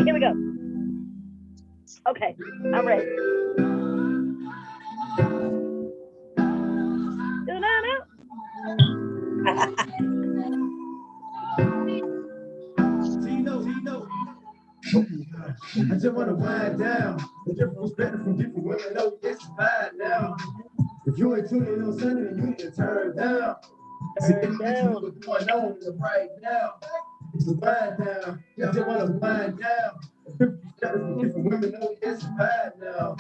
here we go. Okay, I'm ready. I just want to wind down. The different perspective from different women. No, this is fine now. If you ain't tuning in on Sunday, then you need to turn down. Turn down. What's going on right now? It's a wind down. I just want to wind down. The different perspective from different women. No, this is fine now.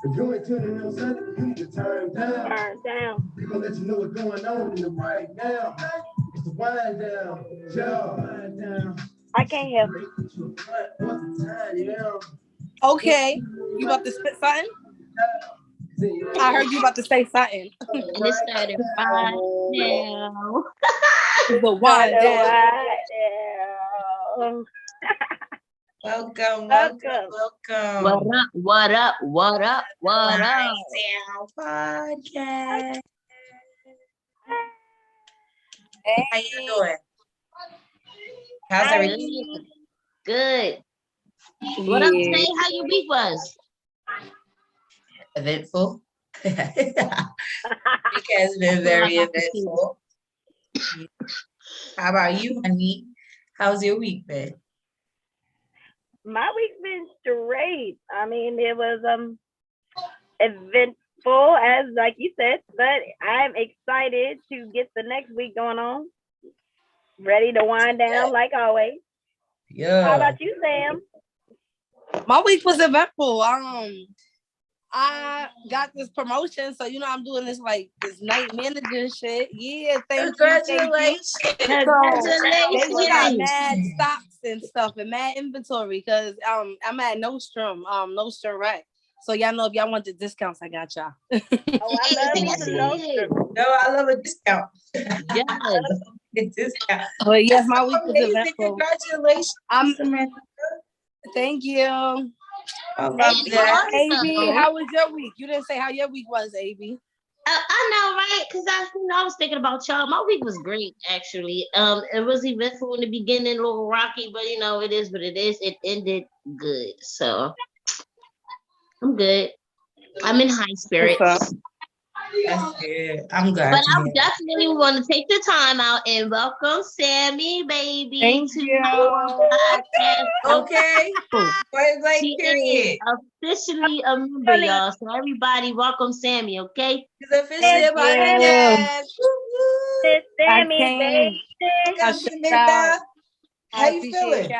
If you ain't tuning in on Sunday, then you need to turn down. Turn down. We gonna let you know what's going on in the right now. It's a wind down. Yeah, wind down. I can't help it. Okay, you about to spit something? I heard you about to say something. And it started right now. The wind down. Welcome. What up? Podcast. Hey. How you doing? How's everything? Good. What up, Say? How your week was? Eventful. Week has been very eventful. How about you, honey? How's your week been? My week's been straight. I mean, it was eventful, as like you said, but I'm excited to get the next week going on. Ready to wind down like always. Yeah. How about you, Sam? My week was eventful. I got this promotion, so I'm doing this night manager shit. Yeah, thank you. Congratulations. Congratulations. We got mad stocks and stuff and mad inventory because I'm at Nordstrom Rack. So y'all know if y'all want the discounts, I got y'all. Oh, I love me some Nordstrom. No, I love a discount. Yes. A discount. Oh yes, my week was eventful. Congratulations. Samantha. Thank you. I love that. AB, how was your week? You didn't say how your week was, AB. I know, right? Because I was thinking about y'all. My week was great, actually. It was eventful in the beginning, a little rocky, but it is what it is. It ended good, so I'm good. I'm in high spirits. That's good. I'm glad. But I definitely want to take the time out and welcome Sammy, baby. Thank you. Podcast. Okay. She is officially a member, y'all. So everybody, welcome Sammy, okay? She's officially a podcast. It's Sammy, baby. How you feeling?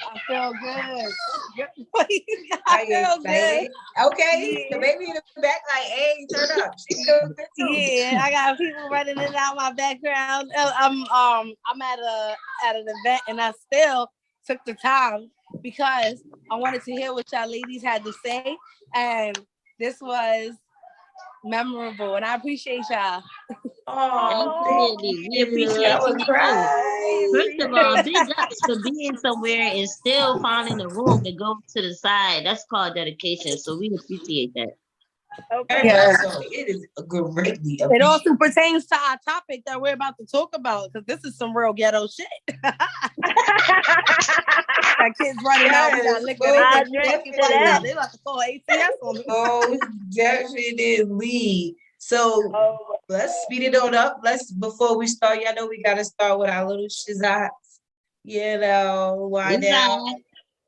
I feel good. I feel good. Okay. Yeah. The baby in the back, hey, turn up. She feels good too. Yeah, I got people running in and out my background. I'm at an event and I still took the time because I wanted to hear what y'all ladies had to say, and this was memorable, and I appreciate y'all. Oh, we appreciate you. First of all, big ups for being somewhere and still finding a room to go to the side. That's called dedication. So we appreciate that. Okay. Yeah. So it is greatly. It also pertains to our topic that we're about to talk about because this is some real ghetto shit. Got kids running out. We got liquor. They about to call ATS on me. Oh, definitely. So let's speed it on up. Before we start, y'all know we gotta start with our little shizats. Why down?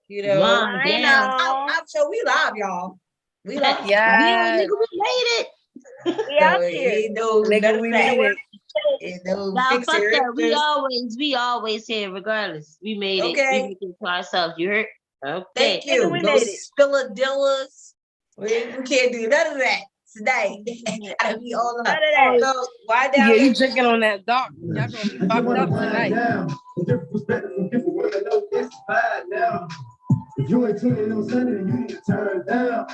I'm sure we live, y'all. We live. Yeah, nigga, we made it. We out here. Nigga, we made it. Now, fuck that. We always here, regardless. We made it. We made it to ourselves. You heard? Okay. Thank you. Those spilladillas. We can't do none of that today. Gotta be all up. So, why down? Yeah, you drinking on that dark. Y'all gonna be fucked up tonight. If you ain't tuning in on Sunday, then you need to turn down.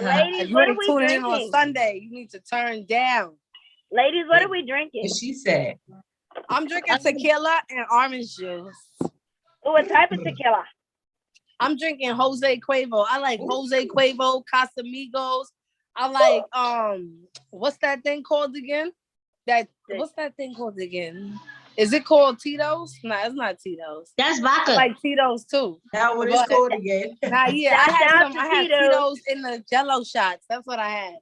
Ladies, what are we tuning in on Sunday? You need to turn down. Ladies, what are we drinking? What she said. I'm drinking tequila and orange juice. What type of tequila? I'm drinking Jose Cuervo. I like Jose Cuervo, Casamigos. I like what's that thing called again? What's that thing called again? Is it called Tito's? No, it's not Tito's. That's I vodka. like Tito's too. Now what it's But- called again? Nah, yeah, Shout out I to had Tito's. Tito's in the Jello shots. That's what I had.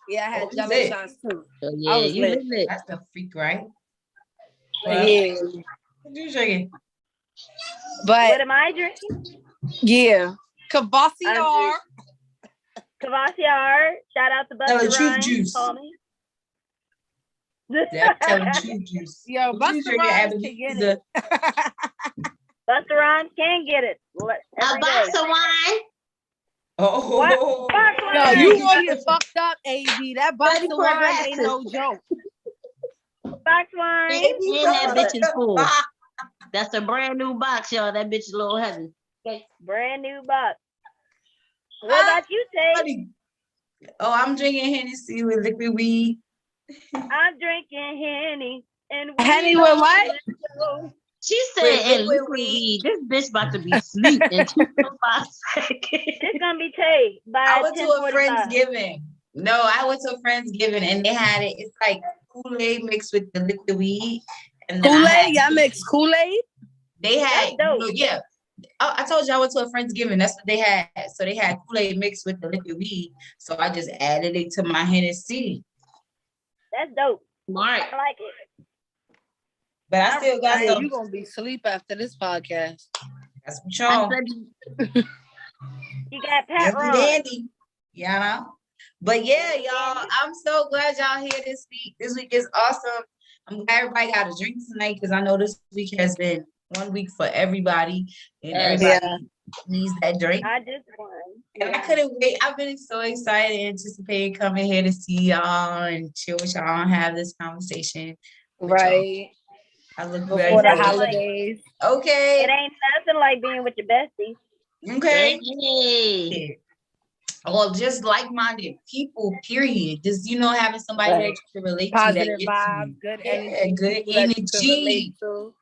Yeah, I had Oh, Jello shit. shots too. So, I yeah, was you lit. live it. That's the freak, right? Well, Yeah, what you drinking? What but am I drinking? yeah, Cavassier. Cavassier. Shout out to Tell the Busta truth Rhymes. juice. Call me. Yeah, tell the truth juice. Yo, What you Busta drinking, Rhymes Abby? can get The- it. Busta Rhymes can get it. A Every box day. of wine. Oh, What? Box Yo, wine. you gonna get fucked up, AB. That box of 34 wine glasses. ain't no joke. Box wine. And that bitch is full. Ah, That's a brand new box, y'all. That bitch is a little heavy. Okay. Brand new box. What about you, Tay? buddy. Oh, I'm drinking Hennessy with liquid weed. I'm drinking Henny. And Henny with what? She With said, and liquid liquid weed. weed. This bitch about to be asleep in 2.5 seconds. It's gonna be Tay by I went to a 10:45. Friendsgiving. No, I went to a Friendsgiving and they had it. It's like Kool-Aid mixed with the liquid weed. And then I had- Kool-Aid? Y'all mix Kool-Aid? They had, That's dope. yeah. I told you I went to a Friendsgiving. That's what they had. So they had Kool-Aid mixed with the liquid weed. So I just added it to my Hennessy. That's dope. Smart. I like it. But I still got Hey, some. you gonna be asleep after this podcast. That's what I y'all. said, You got Pat Every Ron. dandy. You know? But yeah, y'all, I'm so glad y'all here this week. This week is awesome. I'm glad everybody got a drink tonight because I know this week has been one week for everybody and Yes. everybody needs that drink. I just won. And I couldn't wait. I've been so excited, anticipating coming here to see y'all and chill with y'all and have this conversation. Right. I look Before very the That's forward. like- holidays. Okay. It ain't nothing like being with your besties. Okay. hey. Or just like-minded people, period. Just, having somebody Right. that you can relate Positive to. That gets vibes, you. good Yeah, energy. good people that you can energy. relate to.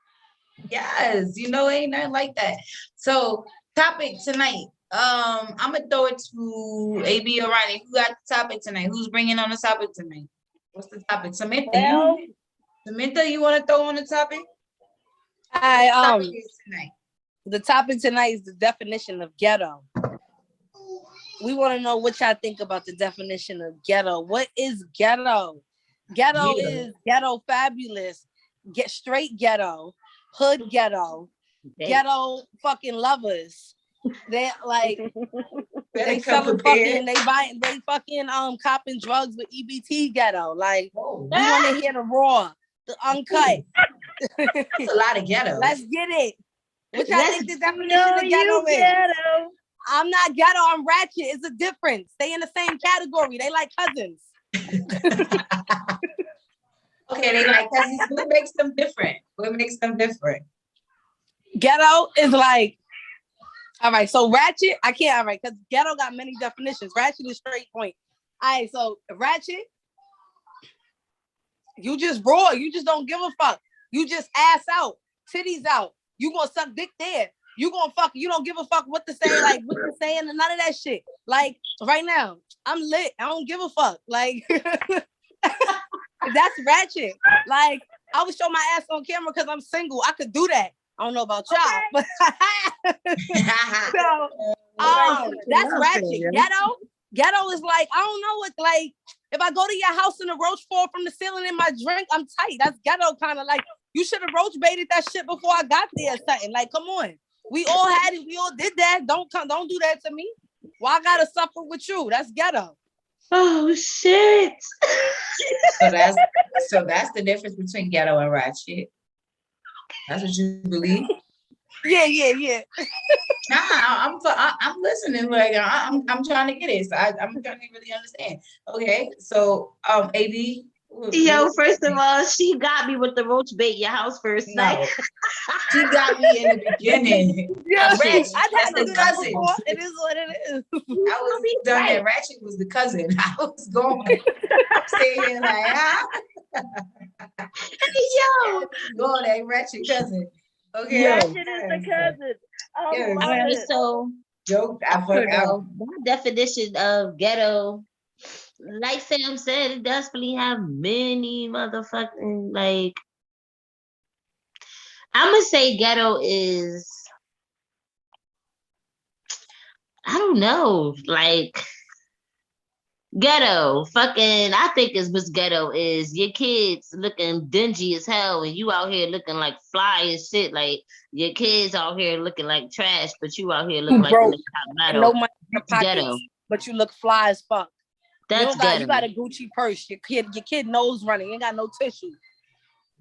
Yes, ain't nothing like that. So, topic tonight. I'm gonna throw it to AB or Ronnie. Who got the topic tonight? Who's bringing on the topic tonight? What's the topic? Samantha, Well, you want to throw on the topic? I Topic is tonight. the topic tonight is the definition of ghetto. We want to know what y'all think about the definition of ghetto. What is ghetto? Ghetto Yeah. is ghetto fabulous, get straight ghetto, hood ghetto, ghetto fucking lovers. They like Better they come selling prepared. fucking they fucking copping drugs with EBT ghetto. Like Whoa, we want to hear the raw, the uncut. that's a lot of ghetto. Let's get it. What y'all Let's- think the definition no, of ghetto you is? ghetto. I'm not ghetto, I'm ratchet. It's a difference. They in the same category. They like cousins. Okay, they like cousins. What makes them different? What makes them different? Ghetto is like, all right, so ratchet, I can't, all right, because ghetto got many definitions. Ratchet is straight point. All right, so ratchet, you just raw, you just don't give a fuck. You just ass out, titties out. You gonna suck dick there. You gonna fuck, you don't give a fuck what to say, like what to say, and none of that shit. Like right now, I'm lit. I don't give a fuck. Like that's ratchet. Like I would show my ass on camera because I'm single. I could do that. I don't know about y'all, but so that's ratchet. Ghetto is like, I don't know what, like if I go to your house and the roach fall from the ceiling in my drink, I'm tight. That's ghetto kind of like you should have roach baited that shit before I got there or something. Like, come on. We all had it, we all did that. Don't do that to me. Why I gotta suffer with you? That's ghetto. Oh shit. So that's the difference between ghetto and ratchet. That's what you believe? Yeah. Nah, I'm listening. Like I'm trying to get it. So I'm trying to really understand. Okay, so AB. Yo, first of all, she got me with the roach bait your house first night. No, she got me in the beginning. Yeah, Ratchet, I've that's had the to do that cousin. before. It is what it is. I was done that. Ratchet was the cousin. I was going. I'm staying here like, Yo. going that ratchet cousin. Okay. Ratchet is the cousin. Oh, Yeah. love All right, it. so Joke. I forgot. my definition of ghetto, like Sam said, it definitely have many motherfucking like I'm gonna say ghetto is, I don't know, like ghetto. Fucking, I think is what's ghetto is your kids looking dingy as hell, and you out here looking like fly as shit. Like your kids out here looking like trash, but you out here looking like the Broke next top and no model. money in your That's ghetto. pockets, but you look fly as fuck. You That's don't got you ghetto. got a Gucci purse. Your kid nose running. You ain't got no tissue.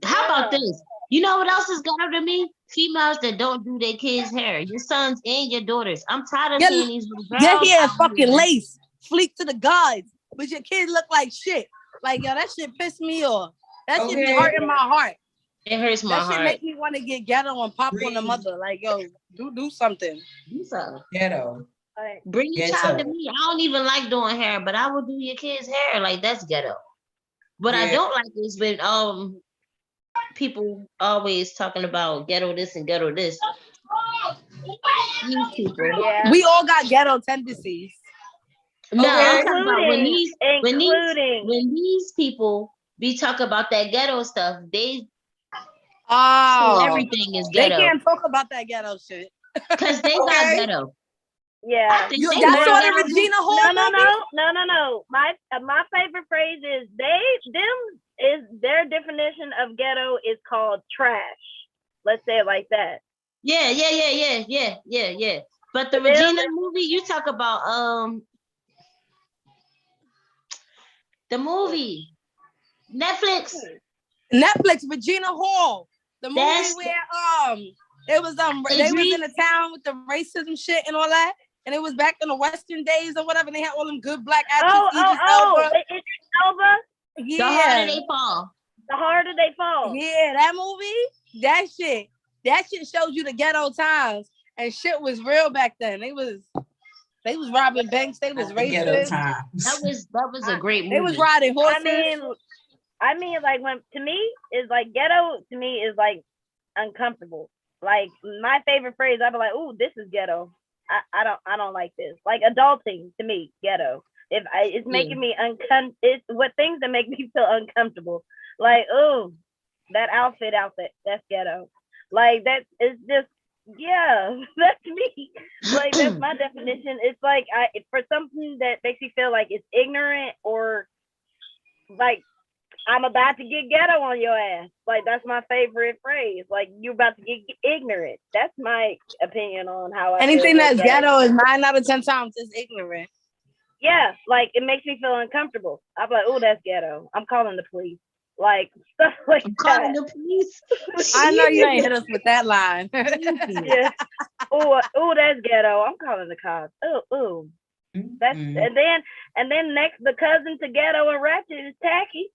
How about Yeah. this? You know what else is ghetto to me? Females that don't do their kids' hair. Your sons and your daughters. I'm tired of Your, seeing these little your girls hair out fucking here. lace, fleek to the gods, but your kid look like shit. Like, yo, that shit pissed me off. That shit be Okay. hurting my heart. It hurts my That shit heart. make me want to get ghetto and pop on the Breathe. mother. Like, yo, do something. Do something. Ghetto. Like, Bring your Ghetto. child to me. I don't even like doing hair, but I will do your kid's hair. Like that's ghetto. What I Yeah. don't like is when people always talking about ghetto this and ghetto this. These people. yeah. We all got ghetto tendencies. No, I'm Okay. talking about when Including these people be talking about that ghetto stuff, they say Oh, everything is they ghetto. can't talk about that ghetto shit. Because they got Okay. ghetto. I yeah. think You, they y'all more saw the ghetto. Regina Hall No. movie? My favorite phrase is their definition of ghetto is called trash. Let's say it like that. Yeah. But the Them- Regina movie, you talk about the movie Netflix. Netflix, Regina Hall. The movie That's- where it was they was in the town with the racism shit and all that. And it was back in the Western days or whatever. And they had all them good black actors. Idris Elba. It's Elba. The harder Yeah. they fall. The harder they fall. Yeah, that movie, that shit shows you the ghetto times. And shit was real back then. They was robbing banks, they was Not the ghetto racist. times. That was a great movie. They was riding horses. I mean, like when to me is like ghetto to me is like uncomfortable. Like my favorite phrase, I'd be like, "Ooh, this is ghetto." I don't like this. Like adulting to me, ghetto. It's making me it's what things that make me feel uncomfortable. Like, oh, that outfit, that's ghetto. Like that is just yeah, that's me. Like that's my definition. It's like for something that makes me feel like it's ignorant or like I'm about to get ghetto on your ass. Like that's my favorite phrase. Like you're about to get ignorant. That's my opinion on how I Anything feel that's about ghetto is 9 out of 10 times is ignorant. Yeah, like it makes me feel uncomfortable. I'm like, oh, that's ghetto. I'm calling the police. Like stuff like I'm calling that. the police. I know you ain't hit us with that line. Yeah. Oh, that's ghetto. I'm calling the cops. Oh. That's Mhm. and then next the cousin to ghetto and ratchet is tacky.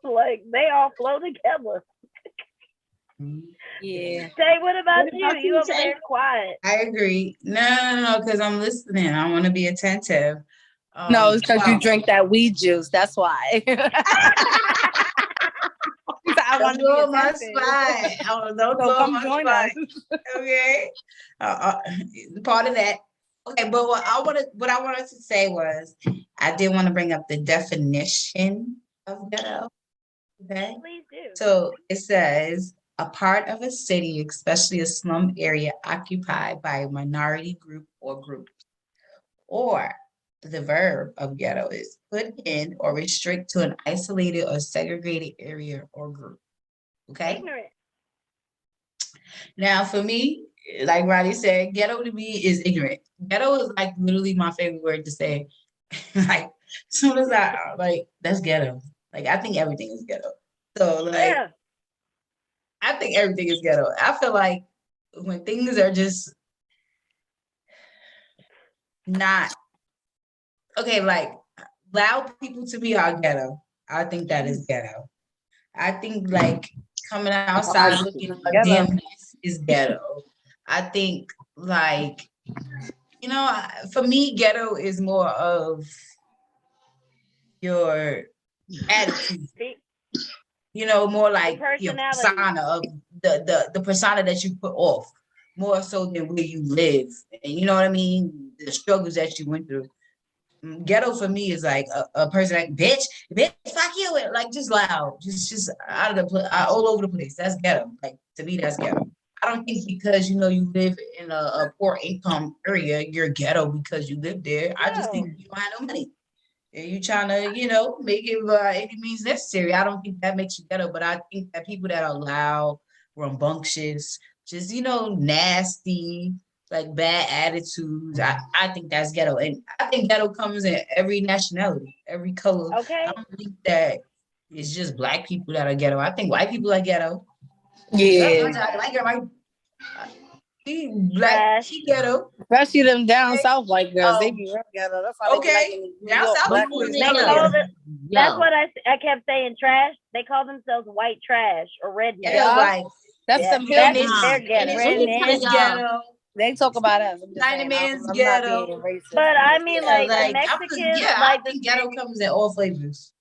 Like they all flow together. Yeah. Tay, what about What you? about You you, over Tay? there quiet. I agree. No, because I'm listening. I want to be attentive. No, it's because you wow. drink that weed juice. That's why. I want to Don't go be on my attentive. spot. Don't So go on come my join spot. us. Okay. Part of that. Okay, but what I wanted to say was I did want to bring up the definition of ghetto. Okay. Please do. So it says a part of a city, especially a slum area occupied by a minority group or groups. Or the verb of ghetto is put in or restrict to an isolated or segregated area or group. Okay. Ignorant. Now, for me, like Ronnie said, ghetto to me is ignorant. Ghetto is like literally my favorite word to say. Like, as soon as I like, that's ghetto. Like, I think everything is ghetto. So, like, Yeah. I think everything is ghetto. I feel like when things are just not okay, like loud people to me are ghetto. I think that is ghetto. I think like coming outside looking a damn mess is ghetto. I think like for me, ghetto is more of your attitude. More like your personality. persona of the persona that you put off, more so than where you live. And you know what I mean? The struggles that you went through. Ghetto for me is like a person like bitch, fuck you, like just loud, just out of all over the place. That's ghetto. Like to me, that's ghetto. I don't think because you live in a poor income area, you're ghetto because you live there. I just think you don't have no money. And you trying to, make it by any means necessary. I don't think that makes you ghetto, but I think that people that are loud, rambunctious, just, nasty, like bad attitudes, I think that's ghetto. And I think ghetto comes in every nationality, every color. Okay. I don't think that it's just black people that are ghetto. I think white people are ghetto. Yeah. She black, she ghetto. Especially them down south white girls. They be real ghetto. That's how they be like Okay. in New Down York, south black people is They girls. ghetto. call it. That's Yo, what I kept saying. Trash. They call themselves white trash or redneck. Yeah, like That's Yeah, some that's hillbilly. their and ghetto. let me tell Redneck's y'all, ghetto. They talk about us. I'm just saying. Chinaman's I'm not ghetto. being racist. But I mean, Yeah, like the like Mexicans, I like the think ghetto comes in all flavors.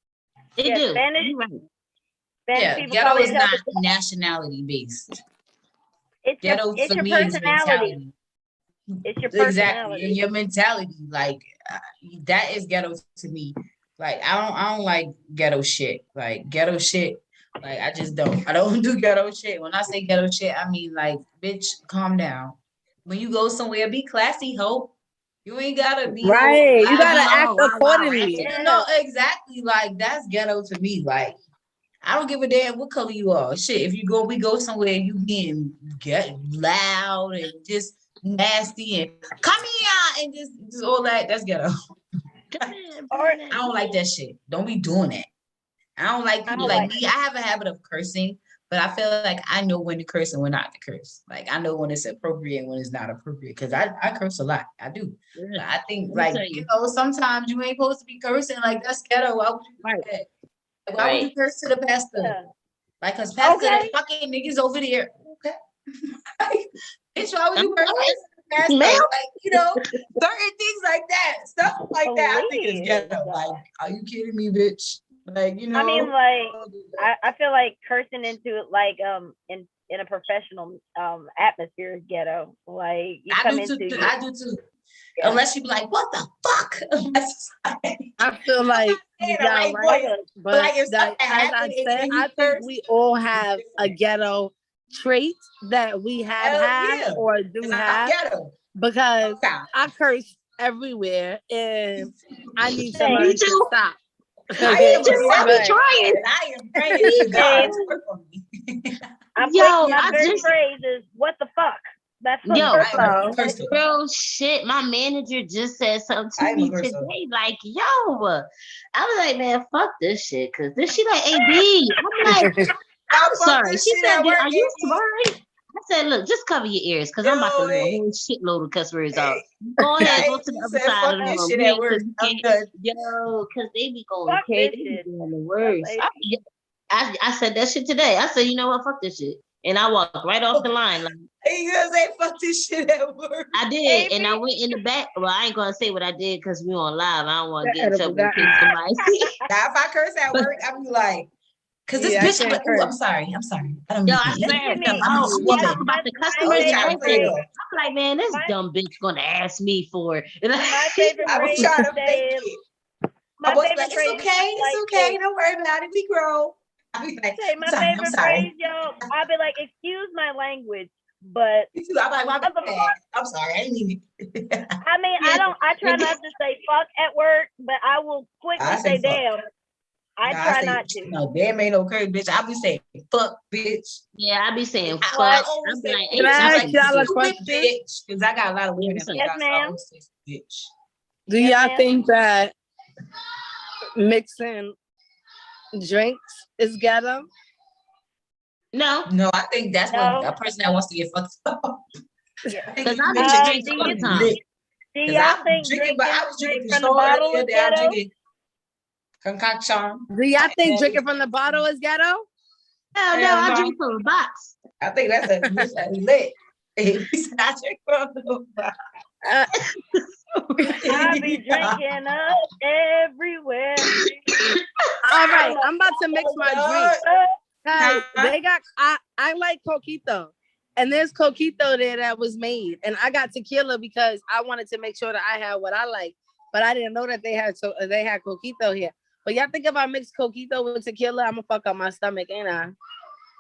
they yeah, do. Spanish You right. Yeah, people ghetto call is each not other. nationality based. It's Ghetto your for me is personality. mentality. It's your Exactly, personality. and your mentality, like that is ghetto to me. Like I don't like ghetto shit. Like ghetto shit. Like I just don't. I don't do ghetto shit. When I say ghetto shit, I mean like, bitch, calm down. When you go somewhere, be classy, ho. You ain't gotta be Right. You gotta loud, act accordingly. Yeah. No, exactly. Like that's ghetto to me. Like I don't give a damn what color you are. Shit, if we go somewhere and you being get loud and just nasty and come here and just all that. That's ghetto. Or I don't like that shit. Don't be doing that. I don't like I people don't like like me. I have a habit of cursing, but I feel like I know when to curse and when not to curse. Like I know when it's appropriate and when it's not appropriate. Cause I curse a lot. I do. But I think Let me like, tell you. sometimes you ain't supposed to be cursing. Like that's ghetto. Why would you do Right. that? Like, why would you curse to the pastor? yeah. Like, cause pastor, Okay. that fucking niggas over there. Okay. Bitch, why would you curse Okay. to the pastor? Ma'am. Like, certain things like that. Stuff like that. I think it's Please. ghetto. Like, are you kidding me, bitch? Like, I mean, like I feel like cursing into it, like in a professional atmosphere is ghetto. Like you I come do into too. your- I do too. Yeah. Unless you be like, what the fuck? Unless I feel like you in the got right right. voice. But like, if like, something as I happened and said, then you I think curse, we all have a ghetto trait that we have Hell had yeah. or do and I'm have ghetto. because Okay. I curse everywhere and I need to Hey, learn me to too. stop. I Right. am trying. And I am praying to God to work on me. I'm Yo, quick, my I first just- phrase is what the fuck. That's the Yo, first I am one. a cursor. Real shit. My manager just said something I to am a me cursor. today. Like, yo, I was like, man, fuck this shit. Cause this shit like AB. I'm like, I'm fuck sorry. this She shit said, at work, are you AB. sorry? I said, look, just cover your ears, cause I'm about to Yo, learn a hey. whole shitload of cuss words out. Go ahead, go to the You other said, side fuck of the this room. shit We at ain't work. I'm communicating. done. Yo, cause they be going Fuck crazy. this They be shit. doing the worst. That's I said that shit today. I said, you know what? Fuck this shit. And I walked right off the line. Like, Hey, you gonna say fuck this shit at work? I did, and I went in the back. Well, I ain't gonna say what I did because we on live. I don't want to That get in edible trouble in case somebody see. Now, if I curse at work, I be like, cause this Yeah, I bitch, can't like, ooh, curse. I'm sorry. I don't Yo, mean I that. swear, Give me- I'm a we woman. talk about the My customers and favorite trying to play everything. though. I'm like, man, this My- dumb bitch gonna ask me for it. And My favorite I phrase be trying to to say fake is it. my My boy's favorite like, phrase it's okay, is like it's okay. this. Don't worry about it. We grow. I be like, Say I'm my sorry, I'm favorite sorry. phrase, yo. I'll be like, excuse my language, but Me too. I'm like, my What the bad. fuck? I'm sorry. I didn't mean it. I mean, I try not to say fuck at work, but I will quickly I say say fuck. damn. I Nah, try say, not to. No, damn ain't no curse, bitch. I be saying fuck, bitch. yeah, I be saying I fuck. always I'm say, like, Can I I'm ask like, y'all a stupid question? bitch. Because I got a lot of women Yes, that ma'am. forgot, so I always say bitch. Do Yes, y'all ma'am. think that mixing drinks is ghetto? no, No, I think that's No. what a person that wants to get fucked up. Yeah. I think because if I you just make drink do all you- the time. lit. Do 'Cause y'all I'm think drinking, but I was drinking from the Cristal bottle the other is day. I'm ghetto? drinking concoction. Do y'all think And- drinking from the bottle is ghetto? Hell no, Hell I no. drink from a box. I think that's lit. He said I drink from the I be drinking up everywhere. All right, I'm about to mix my drink. Guys, Huh? they got I like coquito. And there's coquito there that was made. And I got tequila because I wanted to make sure that I had what I like. but I didn't know that they had coquito here. But y'all think about mixed coquito with tequila, I'm gonna fuck up my stomach, ain't I?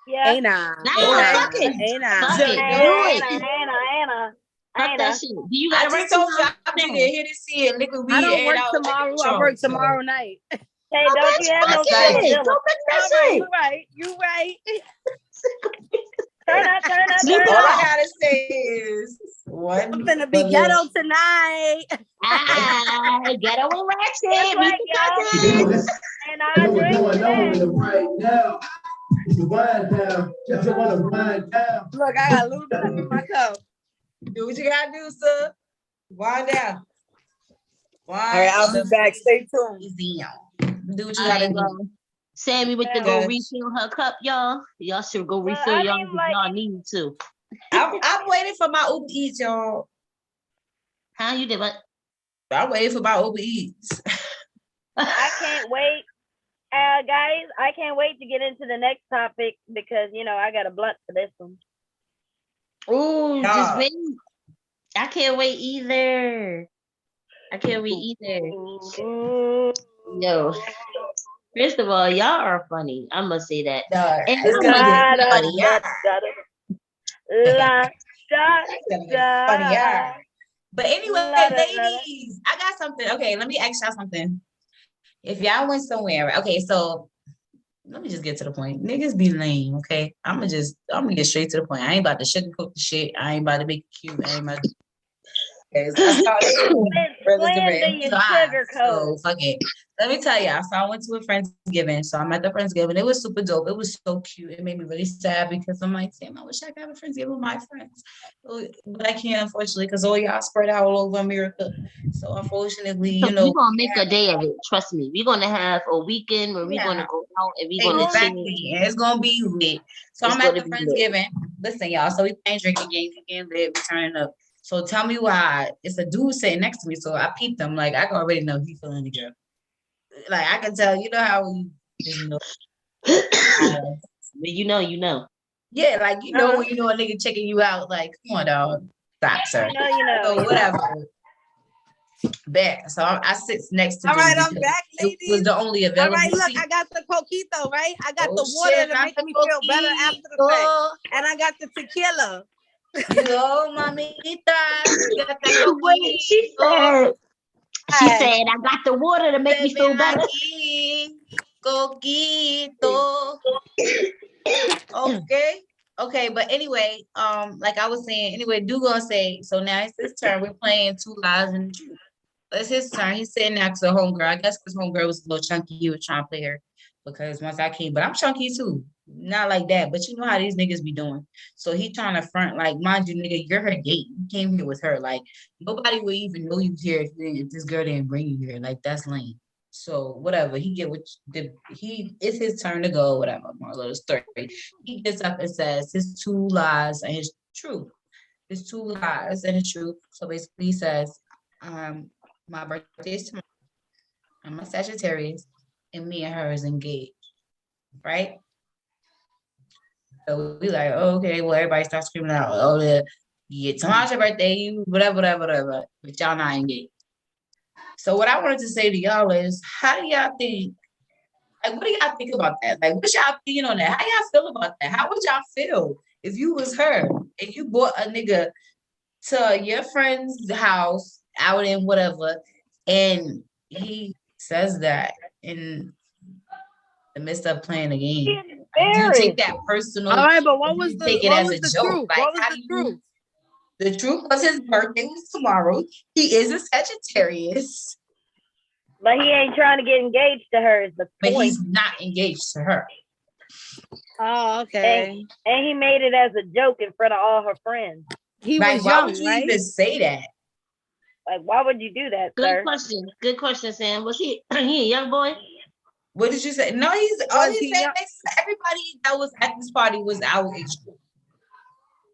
Yeah. Ain't I? Nah, fuck it. Ain't I? Fuck it. Anna, Do it. Anna. Fuck that shit. Do you I got just told you I'm nigga here to see it. Liquid weed I don't and work out tomorrow. like I work so. tomorrow night. Hey, Oh, don't bitch, you have no fuck That's it. Philip? Go pick that All right, shit. you right. Turn up. Sleep it All I off. gotta say is I'm one. finna be ghetto tonight. Get away That's ratchet. Meet right, the y'all. cousins. And I I know what's drink going on that. right now. It's the wind down. Just wanna wind down. Look, I got a little bit in my cup. Do what you gotta do, sir. Wind down. All right, I'll be back. Stay tuned. Easy on. Do what you All gotta right, do. well, Sammy with the Yeah. go refill her cup, y'all. Y'all should go Well, refill I y'all mean, if like- y'all need to. I'm waiting for my Uber Eats, y'all. How you did what? I'm waiting for my Uber Eats. I can't wait. Guys, I can't wait to get into the next topic because, I got a blunt for this one. Ooh, just Nah. wait. I can't wait either. I can't wait either. Ooh. Yo, first of all, y'all are funny. I must say that. No, And it's I'm gonna like, get funnier. La, da, It's gonna get da. funnier. But anyway, La, da, da, da. ladies, I got something. Okay, let me ask y'all something. If y'all went somewhere, okay, so let me just get to the point. Niggas be lame, okay? I'm gonna get straight to the point. I ain't about to sugarcoat the shit. I ain't about to make it cute. I ain't about to. Okay, so I started Slander your sugar so coat. fuck it. Let me tell y'all. So I went to a Friendsgiving. So I'm at the Friendsgiving. It was super dope. It was so cute. It made me really sad because I'm like, damn, I wish I could have a Friendsgiving with my friends. But I can't, unfortunately, because all y'all spread out all over America. So unfortunately, we're gonna make a day of it. Trust me. We're gonna have a weekend where we're gonna go out and we're gonna chill. Exactly. And it's gonna be lit. So It's I'm at gonna the be lit. Friendsgiving. Listen, y'all. So we playing drinking games, we getting lit, we turning up. So tell me why it's a dude sitting next to me. So I peeped him. Like I can already know he feeling the girl. Like I can tell, you know how you just know. But you know. Yeah, like you know when you know a nigga checking you out, like, come on, dog. Stop, sir. You know. So whatever. Bet. So I sit next to All dude right, I'm because back, it was ladies. the only All available right, look, seat. I got the coquito, right? I got Oh, the water shit, to not make the me feel better after the fact. coquito. And I got the tequila. Yo, mamita, you got that Wait, she coquito. said, I got the water to make me feel Ven better. aquí, coquito. Okay, but anyway, like I was saying, anyway, do gonna say, so now it's his turn. We're playing Two Lies and the Truth. It's his turn. He's sitting next to homegirl. I guess because homegirl was a little chunky, he was trying to play her because once I came, but I'm chunky too. Not like that, but you know how these niggas be doing. So he trying to front, like, mind you, nigga, you're her date. You came here with her. Like, nobody would even know you here if this girl didn't bring you here. Like, that's lame. So whatever, it's his turn to go, whatever, more little story. He gets up and says his two lies and his truth. His two lies and his truth. So basically he says, my birthday is tomorrow. I'm a Sagittarius, and me and her is engaged. Right? So we like, oh, okay, well, everybody starts screaming out, oh, yeah, tomorrow's your birthday, you whatever, but y'all not engaged. So what I wanted to say to y'all is, how do y'all think, like, what do y'all think about that? Like, what's y'all opinion on that? How y'all feel about that? How would y'all feel if you was her and you brought a nigga to your friend's house out in whatever, and he says that in the midst of playing the game? Do you take that personal? All right, but what was the take it as a joke? truth? Like, What was how the do you- truth? The truth was his birthday was tomorrow. He is a Sagittarius, But he ain't trying to get engaged to her is the but point. he's not engaged to her. Oh, okay. And he made it as a joke in front of all her friends. He Like, was why young, would you right? even say that? Like, why would you do that, Good sir? question. Good question, Sam. Was he he a young boy? What did you say? No, he's all Was he he said. young? Everybody that was at this party was our age group.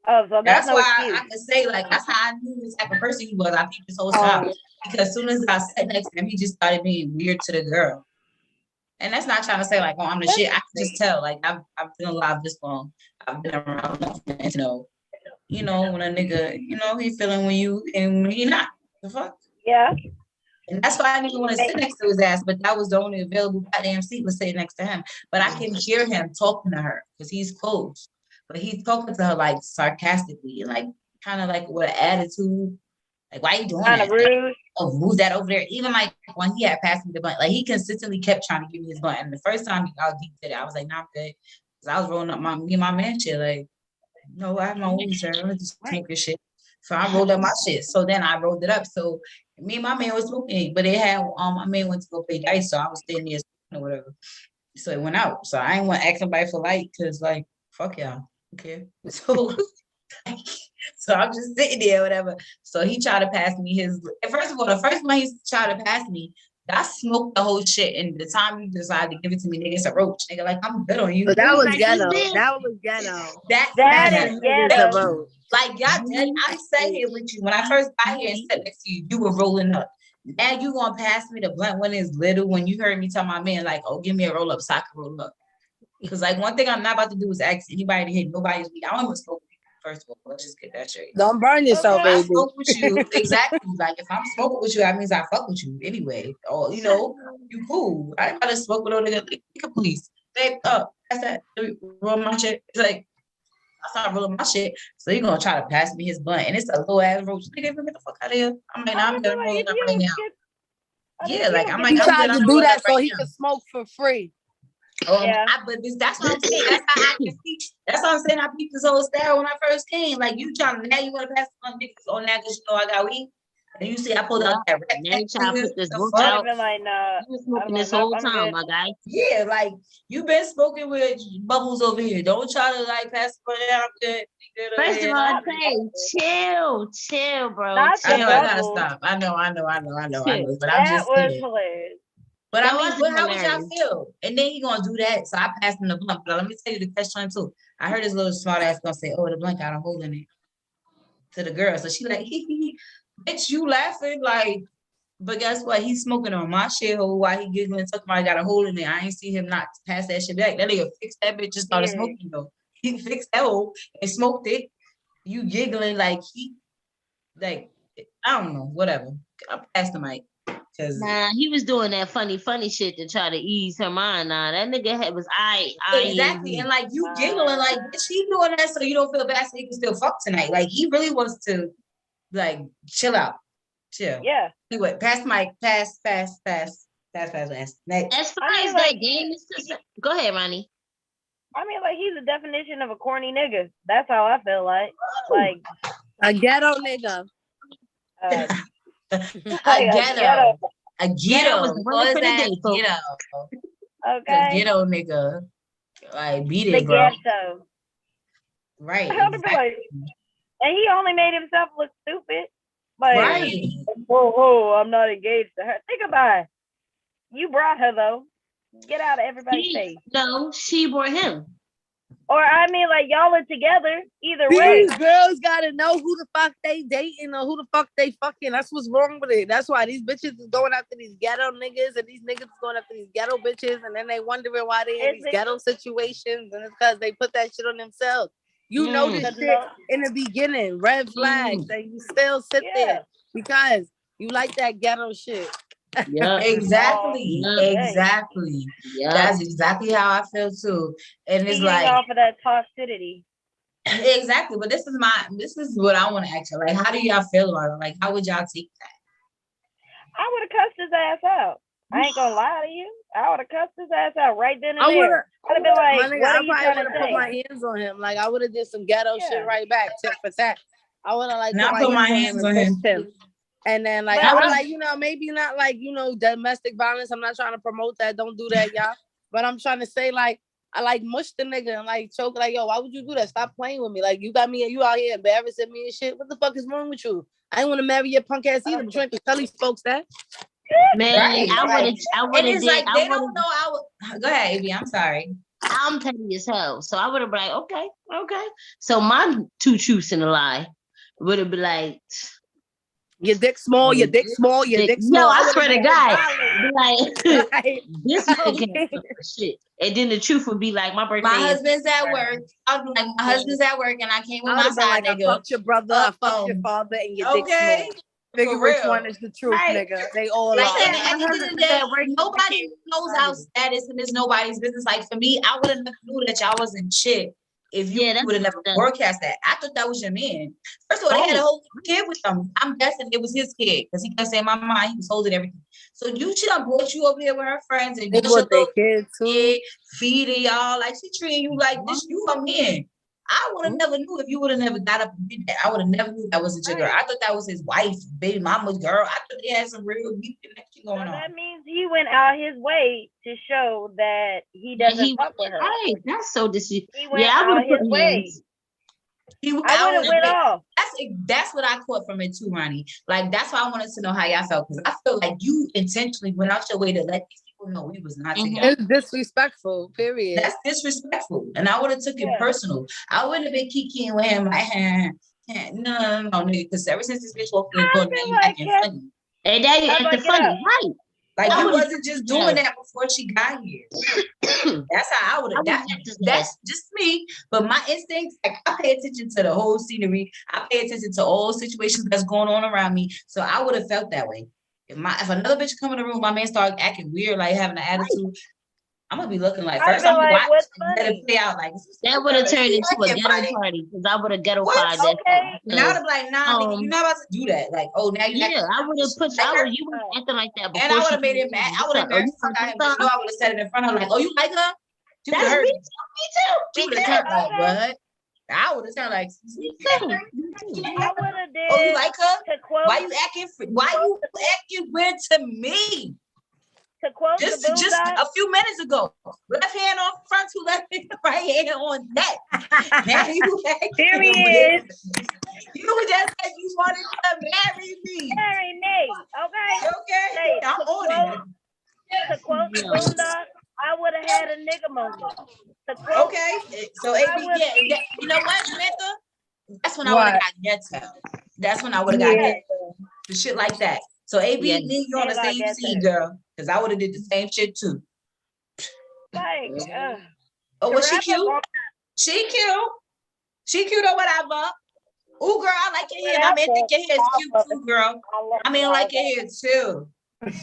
Oh, so That's that's no why excuse. I could say, like, that's how I knew the type of person he was. I peeped this whole time because as soon as I sat next to him, he just started being weird to the girl. And that's not trying to say like, oh, I'm the shit. I can just tell. Like, I've been alive this long. I've been around enough to know, when a nigga, he feeling when you and when he not. The fuck? Yeah. And that's why I didn't even want to sit next to his ass, but that was the only available goddamn seat was sitting next to him. But I can hear him talking to her because he's close. But he's talking to her like sarcastically, and like kind of like with an attitude. Like, why you doing Kind that? of rude. Oh, move that over there. Even like when he had passed me the blunt, like he consistently kept trying to give me his blunt. And the first time he did it, I was like, nah, I'm good. Cause I was rolling up me and my man shit. Like, no, I have my own sir. I'm just smoke your shit. So I rolled up my shit. So then I rolled it up. So me and my man was smoking, but it had my man went to go play dice, so I was staying there or whatever. So it went out. So I ain't want to ask somebody for light because like fuck y'all. Okay. So I'm just sitting there, whatever. So he tried to pass me his. First of all, the first one he tried to pass me, I smoked the whole shit. And the time you decided to give it to me, nigga, it's a roach. Nigga, like I'm good on you. But that was Like, ghetto. this bitch. That was ghetto. That is ghetto. Like y'all, I'm sitting here with you. When I first got here and sat next to you, you were rolling up. Now you gonna pass me the blunt when it's little. When you heard me tell my man, like, oh, give me a roll up so I can roll up. Because like one thing I'm not about to do is ask anybody to hit nobody's weed. I don't even smoke weed. First of all, let's just get that straight. Don't burn yourself, Okay. I baby. smoke with you, exactly. Like if I'm smoking with you, that means I fuck with you anyway. Or you know, you cool. I ain't gotta smoke with no nigga. Nigga, please, babe, that's that. Roll my shit. It's like I start rolling my shit. So you gonna try to pass me his blunt, and it's a little ass roach. Nigga, get the fuck out of here. I'm like, nah, I'm gonna roll it up right now. Yeah, like I'm like, He I'm tried good. to I'm do roll that up so right he now. could smoke for free. Yeah. But that's what I'm saying. That's how I can see. That's what I'm saying. I peeped this whole style when I first came. Like you trying to now you want to pass on niggas on that because you know I got weed. And you see I pulled out that rat. Now you trying to put this The book fuck? I've out. been like, nah. You been smoking I'm this like, whole nope, I'm time, good. my guy. Yeah, like you been smoking with bubbles over here. Don't try to like pass it down. I'm good. Be good over First of here. all, chill, bro. Not the I know I gotta bubbles. stop. I know. But I'm That just was saying. hilarious. But That I mean, wasn't how would y'all hilarious. feel? And then he gonna do that. So I passed him the blunt. But let me tell you the question too. I heard this little smart ass gonna say, "Oh, the blunt got a hole in it." To the girl, so she like, bitch, you laughing like. But guess what? He's smoking on my shit hole while he giggling, talking about I got a hole in it. I ain't see him not pass that shit back. That nigga fixed that bitch and started Yeah. smoking though. He fixed that hole and smoked it. You giggling like I don't know, whatever. I'll pass the mic. Cause Nah, he was doing that funny shit to try to ease her mind. Nah, that nigga was exactly, and like you giggling like bitch, he doing that so you don't feel bad so you can still fuck tonight. Like he really wants to like chill out. Chill. Yeah. Anyway, pass the mic. Pass. Next. As far I mean, as like- that game is concerned, go ahead, Ronnie. I mean, like, he's the definition of a corny nigga. That's how I feel like. Like, A ghetto nigga. uh, I get him. I get Ghetto him. was the word for the day, folks. Get him. The okay. ghetto nigga. Like beat The it, bro. ghetto. Right. I have to be like, and he only made himself look stupid. Like, Right. whoa, I'm not engaged to her. Think about it. You brought her though. Get out of everybody's face. No, she brought him. Or I mean, like y'all are together. Either way. These girls gotta know who the fuck they dating or who the fuck they fucking. That's what's wrong with it. That's why these bitches is going after these ghetto niggas and these niggas is going after these ghetto bitches, and then they wondering why they in Is these it- ghetto situations, and it's because they put that shit on themselves. You know this But shit no- in the beginning, red flags, and you still sit Yeah. there because you like that ghetto shit. Yeah. Exactly. Oh, Exactly. Yeah. That's exactly how I feel too. And it's Feeding like off of that toxicity. exactly. But this is what I want to ask you. Like, how do y'all feel about it? Like, how would y'all take that? I would have cussed his ass out. I ain't gonna lie to you. I would have cussed his ass out right then and I would have. there. I'd have been like, My nigga, what I are you probably trying would to have put say? my hands on him. Like I would have did some ghetto Yeah. shit right back, tit for tat. I would have like Now put my hands on him. and fixed him. And then like But I was I'm- like, maybe not like, domestic violence. I'm not trying to promote that. Don't do that, y'all. But I'm trying to say like I like mush the nigga and like choke like, yo, why would you do that? Stop playing with me. Like you got me and you out here embarrassing me and shit. What the fuck is wrong with you? I ain't want to marry your punk ass either, but you ain't to tell these folks that. Man, Right, I right. would have And it's did. like they don't know. Go ahead, Abby. I'm sorry. I'm petty as hell. So I would have been like, okay. So my two truths and a lie would have been like, Your dick small, your dick small, your dick Yo, small. I would've swear to been God. violent. be like, Like, this nigga can't fuck with shit. And then the truth would be like, my birthday My is husband's at work. I'll be like, my husband's at work, and I came with I my would have been side like, I nigga. fucked your brother, I fucked your father, and your dick Okay. small. Figure For which real. one is the truth, Right. nigga. They all Like are. at the end of the day, nobody knows our status and it's nobody's business. Like for me, I would have never knew that y'all wasn't shit if you Yeah, that's would have never done. broadcast that. I thought that was your man. First of all, they had a whole kid with them. I'm guessing it was his kid because he kept saying my mind, he was holding everything. So she done brought you over here with her friends and They you want their little kids too. kid, feeding y'all like she treating you like this. You a man. I would have never knew if you would have never got up and did that. I would have never knew that wasn't your girl. I thought that was his wife, baby mama's girl. I thought they had some real deep connection So going on. that means he went out his way to show that he doesn't fuck with her. Right, that's so disrespectful. He went Yeah, I out would have his put way. hands. He went I out would have his went way. off. That's what I caught from it too, Ronnie. Like that's why I wanted to know how y'all felt because I feel like you intentionally went out your way to let these people know we was not together. It's disrespectful, period. That's disrespectful, and I would have took it personal. I wouldn't have been kikiing with him like, no, nigga. Because ever since this bitch walked in the door, now you acting funny. And now you acting funny, right? Like I you would've- wasn't just doing that before she got here. That's how I would have. That's just me. But my instincts, like I pay attention to the whole scenery. I pay attention to all situations that's going on around me. So I would have felt that way. If another bitch come in the room, my man started acting weird, like having an attitude. I'm gonna be looking like I'd first. be I'm gonna like, watch what's and let it play out. Like that would have turned into a acting ghetto funny. party because I would have ghetto What? fied that. Okay. Now I'm like, nah, nigga, you're not about to do that. Like, oh, now you. Yeah, I would have put you were acting like that before. And I would have she made it came mad. in. I would have Oh, you embarrassed want him. some You know, I would have said it in front of her, like, oh, you like her? She would have That's heard me me. too. She would have turned like, what? I would have sounded like, Me too. I would have did. oh, you like her? To quote, Why you acting weird to me? to quote Just the Boondocks, a few minutes ago, left hand on front, two left hand, right hand on neck. Now you acting Period. weird. You just said you wanted to marry me. marry me. Okay. Okay, Hey, I'm to on it. To quote the Boondocks, I would have had a nigga moment. To quote, Okay, so AB, you know what, Samantha? That's when I would have got ghetto. That's when I would have got ghetto. The shit like that. So AB, Yeah. me, you on the Yeah, I same get team, that. girl. Because I would have did the same shit too. like, Oh, was she wrap up cute? on- She cute. She cute or whatever. Ooh, girl, I like your hair. My man think your hair is cute too, girl. I mean, I like your hair too.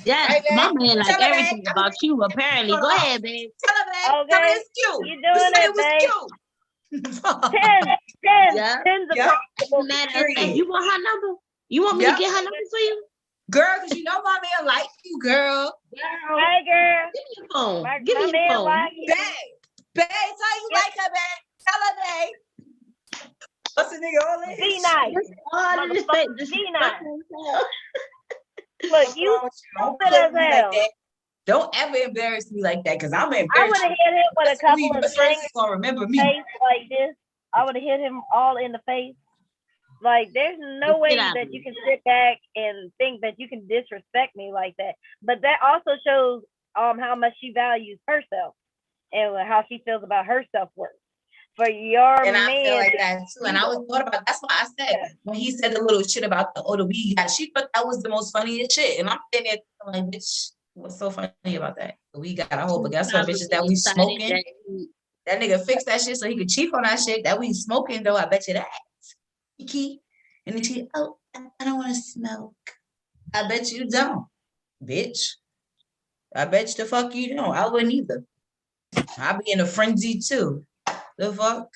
Yes, Right, my babe? man like Tell her, babe. everything about you. Apparently, go ahead, babe. Tell her, babe. Tell her Okay. it's cute. You You doing said it, it was babe. cute. 10 Yeah. tens of Yeah. possible. Man, Period. you want her number? You want me Yeah. to get her number for you? Girl, because you know my man like you, girl. Hey, girl. Give me your phone. My, Give my me your man phone. like you. Babe, tell you like her, babe. Tell her, babe. What's the nigga all in? Be nice. Oh, this Motherfucker, this be nice. nice. Look, you Don't stupid play as with me like hell. that. Don't ever embarrass me like that, because I'm I would embarrassed. have hit him with a couple of Your friends things is gonna remember me. face like this. I would have hit him all in the face. Like, there's no Get way out of that here. you can sit back and think that you can disrespect me like that. But that also shows how much she values herself and how she feels about her self-worth. For your And I man, feel like that too. And I was thought about that's why I said when he said the little shit about the weed guy, she thought that was the most funniest shit. And I'm sitting there like, bitch, what's so funny about that? The weed guy, I hope, but guess what, bitches, that we smoking. That nigga fixed that shit so he could cheat on that shit. That we smoking though, I bet you that. Kiki. And then she, oh, I don't want to smoke. I bet you don't, bitch. I bet you the fuck you don't. I wouldn't either. I'd be in a frenzy too. The fuck?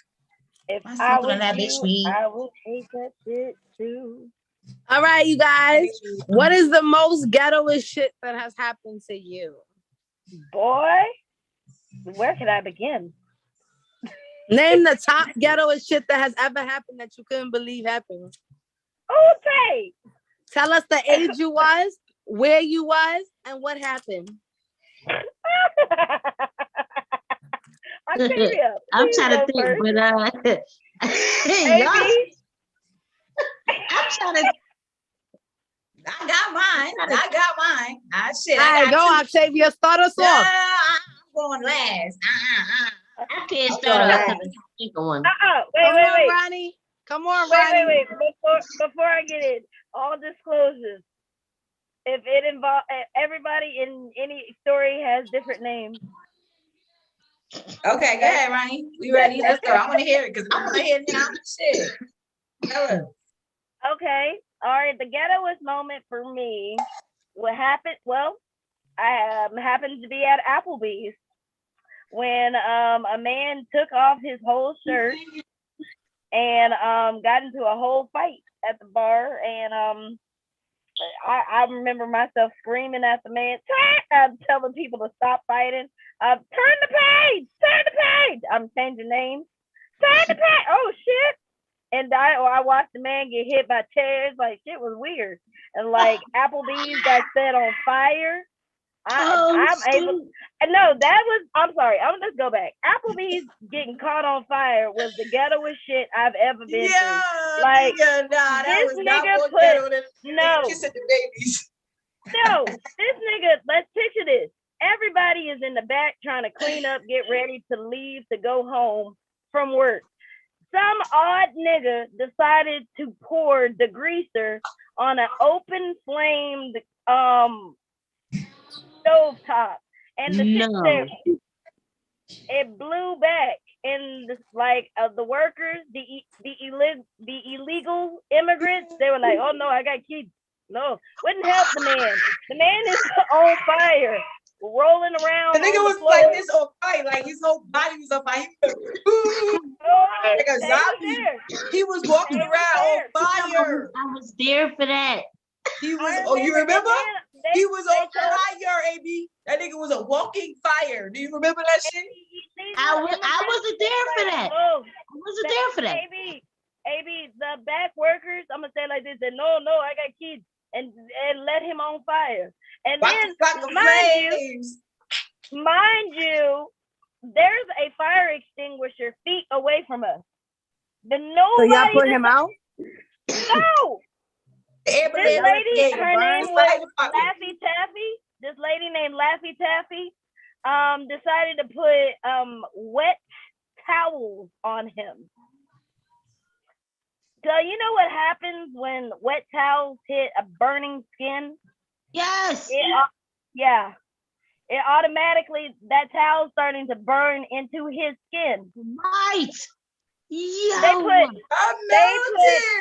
if I I smoking was on that bitch you, weed. I would take that shit too. All right, you guys. What is the most ghettoest shit that has happened to you? Boy, where can I begin? Name the top ghettoest shit that has ever happened that you couldn't believe happened. Okay. Tell us the age you was, where you was, and what happened. Octavia, I'm please trying to go think, first. but y'all, Baby, I'm trying to. I got mine. Shit. All I right, got go, two. Octavia. Start us Nah, off. I'm going last. I can't I'm start going off last. because I think of one. wait, Come wait, on, wait. Ronnie. Come on, Ronnie. Wait. Before I get it, all disclosures. If it involves everybody in any story has different names. Okay, go ahead, Ronnie. We ready? Let's go. I want to hear it because I want to hear it now. Shit. Tell us. Okay. All right, the ghettoest moment for me, what happened? Well, I happened to be at Applebee's when a man took off his whole shirt and got into a whole fight at the bar, and I remember myself screaming at the man, I'm telling people to stop fighting. Turn the page, turn the page. I'm changing names. Turn the page. Oh shit. And I watched the man get hit by chairs. Like shit was weird. And like Applebee's got set on fire. I'm able. No, that was. I'm sorry. I'm gonna just go back. Applebee's getting caught on fire was the ghettoest shit I've ever been through. Like that this was not nigga more put ghetto than no. kissing the babies. No, this nigga, let's picture this. Everybody is in the back trying to clean up, get ready to leave to go home from work. Some odd nigga decided to pour degreaser on an open flamed stovetop. And the shit there, it blew back. And the workers, the illegal immigrants, they were like, oh no, I got kids. No, wouldn't help the man. The man is on fire, rolling around. The nigga was like this on fire, like his whole body was on fire. Like a zombie. He was walking around on fire. I was there for that. He was. Oh, you remember? He was on fire, AB. That nigga was a walking fire. Do you remember that shit? I wasn't there for that. I wasn't there for that. AB, the back workers, I'm gonna say it like this, said, no, I got kids. And let him on fire. And then mind you, there's a fire extinguisher feet away from us. So y'all put him out? No. This lady, her name was Laffy Taffy. This lady named Laffy Taffy decided to put wet towels on him. So you know what happens when wet towels hit a burning skin? Yes. It automatically, that towel's starting to burn into his skin. Right. Yeah. I'm melting.